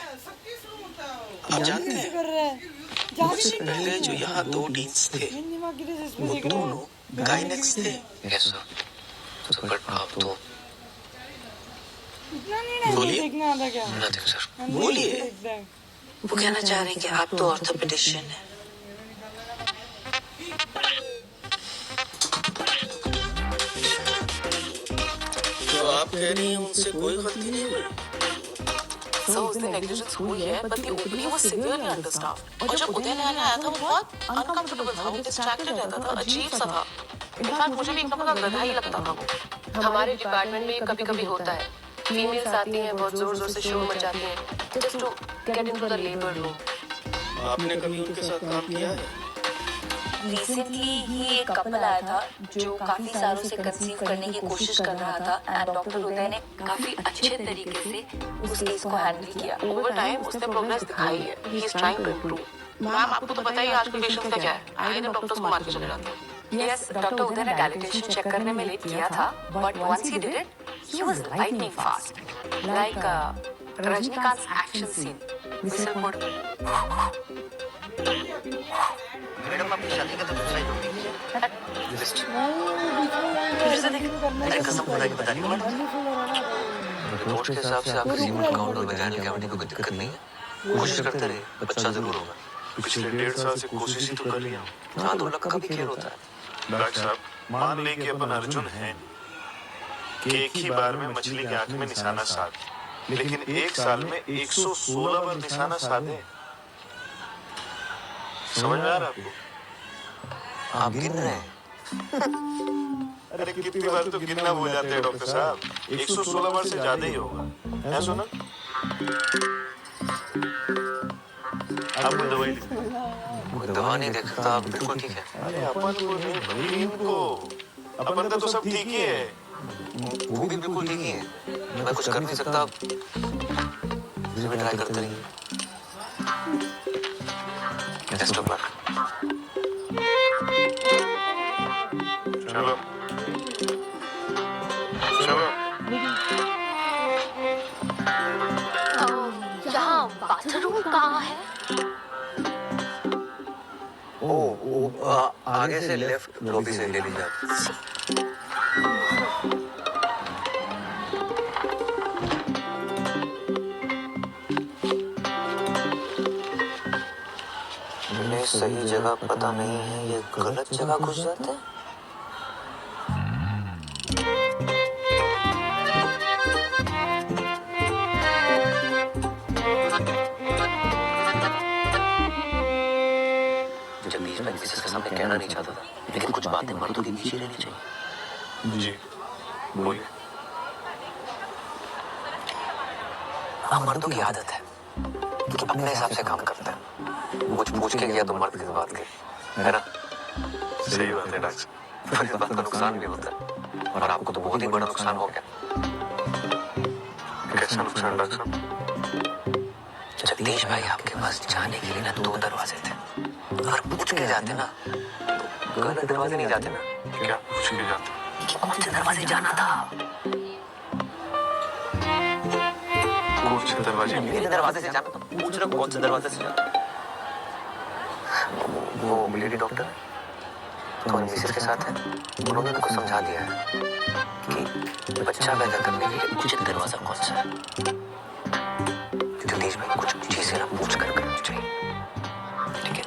आप जानते हैं मुझसे पहले जो यहाँ 2 डीन्स थे वो दोनों गायनेक्स थे. Yes, sir. So, but आप तो बोलिए. nothing, sir. बोलिए. वो कहना चाह रहे हैं कि आप तो ऑर्थोपेडिशियन हैं. तो आप कह रही हैं उनसे कोई गलती नहीं हुई. सर उस दिन नेग्लिजेंस हुई है, but the OPD was severely understaffed. और जब उदय नया आया था वो बहुत अनकंफर्टेबल था, वो डिस्ट्रैक्टेड रहता था, अजीब सा था. इनफैक्ट मुझे भी एक नंबर का गधा ही लगता था वो. हमारे डिपार्टमेंट में कभी कभी होता है, फीमेल्स आती हैं बहुत जोर जोर से शोर मचाती हैं just to get into the labour room. आपने कभी उनके साथ काम किया है? रिसेंटली ही एक कपल आया था जो काफी सालों से कंसीव करने की कोशिश कर रहा था एंड डॉक्टर उदय ने काफी अच्छे तरीके से उस केस को हैंडल किया. ओवर टाइम उसने प्रोग्रेस दिखाई है. He is trying to improve. Ma'am आपको तो पता ही आजकल पेशेंट्स का क्या है, आए दिन डॉक्टर्स को मार के चले जाते हैं. यस डॉक्टर उदय ने डायलिटेशन चेक करने में लेट किया था, but once he did it he was lightning fast like Rajinikanth action scene. Whistle mode. Madam आपकी शादी का तो दूसरा ही टॉपिक है. लिस्ट. अरे कसम खुदा की बता रही हूँ. रिपोर्ट के हिसाब से आपकी सीमेंट काउंट और वैजाइनल कैविटी को कोई दिक्कत नहीं है. कोशिश करते रहे, अच्छा जरूर होगा. पिछले 1.5 साल से कोशिश ही तो कर लिया. हाँ 2 लाख का भी खेल होता है. डॉक्टर साहब मान लें कि अपन अर्जुन हैं कि एक ही बार में मछली की आंख में निशाना साध, लेकिन 1 साल में 116 बार निशाना साधे. समझ में आ रहा आपको? आप गिन रहे हैं. अरे कितनी बार तो गिनना भूल जाते हैं डॉक्टर साहब. 116 बार से ज्यादा ही होगा. है सुना? आपको दवाई दवा नहीं देख सकता. बिल्कुल ठीक है. अरे अपन को नहीं भाई, इनको अपन का तो सब ठीक ही है. वो भी बिल्कुल ठीक ही है. मैं कुछ कर नहीं सकता. फिर भी ट्राई करते रहिए. Best of luck. चलो चलो. यहाँ बाथरूम कहाँ है? आगे से लेफ्ट लॉबी से ले लीजिए आप. इन्हें सही जगह पता नहीं है, ये गलत जगह घुस जाते हैं. जगदीश मैं किसी के सामने कहना नहीं चाहता था, लेकिन कुछ बातें मर्दों के बीच ही रहनी चाहिए. जी बोलिए. हम मर्दों की आदत है कि अपने हिसाब से काम करते हैं. कुछ पूछ के किया तो मर्द किस बात के, है ना? सही बात है डॉक्टर. पर इस बात का नुकसान भी होता है, और आपको तो बहुत ही बड़ा नुकसान हो गया. कैसा नुकसान डॉक्टर साहब? जगदीश भाई आपके पास जाने के लिए ना 2 दरवाजे थे. अगर पूछ के जाते ना तो गलत दरवाजे नहीं जाते ना. क्या पूछ के जाते? कि कौन से दरवाजे जाना था। कौन से दरवाजे? मेरे दरवाजे से जाना था, पूछ रहा कौन से दरवाजे से जाना। वो लेडी डॉक्टर है तो मिसेस के साथ है, उन्होंने उनको समझा दिया है कि बच्चा पैदा करने के लिए उचित दरवाजा कौन सा है। जगदीश भाई कुछ चीजें ना पूछ कर करनी चाहिए, ठीक है?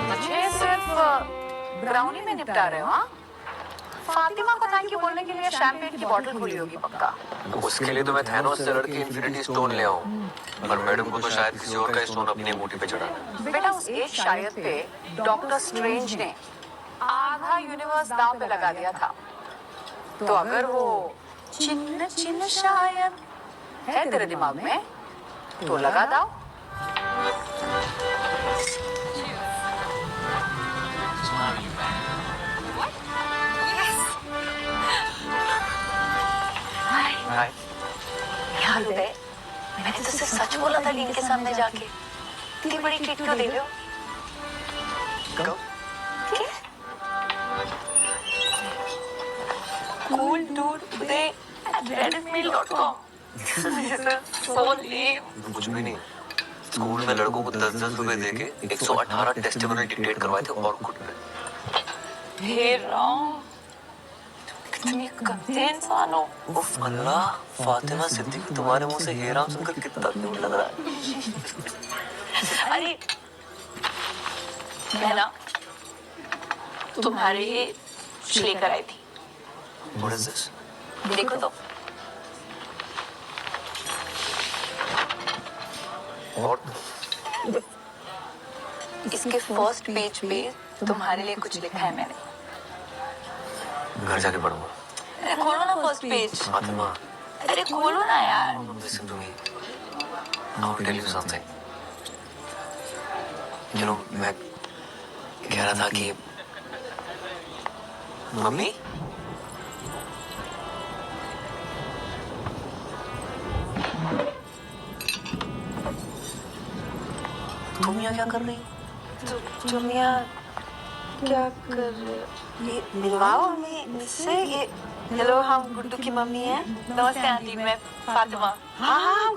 मुझे सिर्फ ब्राउनी में निपटा रहे हो, हाँ? फातिमा को थैंक यू बोलने के लिए शैंपेन की बोतल खुली होगी पक्का। उसके लिए तो मैं थैनोस से लड़के इन्फिनिटी स्टोन ले आऊं, पर मैडम को तो शायद किसी और का स्टोन अपनी अंगूठी पे चढ़ाना है। बेटा उस एक शायद पे डॉक्टर स्ट्रेंज ने आधा यूनिवर्स दांव पे लगा दिया था, तो अगर वो चिन्ह चिन्ह शायद है तेरे दिमाग में तो लगा दाव। हाय। क्या हाल है? मैंने तो सिर्फ सच बोला था लीन के सामने जाके, इतनी बड़ी ट्रीट क्यों दे रहे हो? Cool dude uday at redditmail.com. So lame. कुछ भी नहीं, स्कूल में लड़कों को 10-10 रुपए देके 118 टेस्टिमोनियल डिक्टेट करवाए थे और कुछ पे। हे राम, कितनी गंदे इंसान हो। उफ अल्लाह, फातिमा सिद्दीकी तुम्हारे मुंह से हे राम सुनकर कितना क्यूट लग रहा है। अरे मैं ना तुम्हारे लिए कुछ लेकर आई थी। What is this? देखो तो। और इसके फर्स्ट पेज पे तुम्हारे लिए कुछ लिखा है मैंने। घर जाके पढ़ूंगा। अरे खोलो ना फर्स्ट पेज। फातिमा, अरे खोलो ना यार। listen to me. I want to tell you something. You know, मैं कह रहा था कि मम्मी तुम यहाँ क्या कर रही हो? तुम यहाँ क्या कर रहे हो? ये मिलवाओ हमें इससे। ये हेलो, हम गुड्डू की मम्मी हैं। नमस्ते आंटी, मैं फातिमा। हाँ हाँ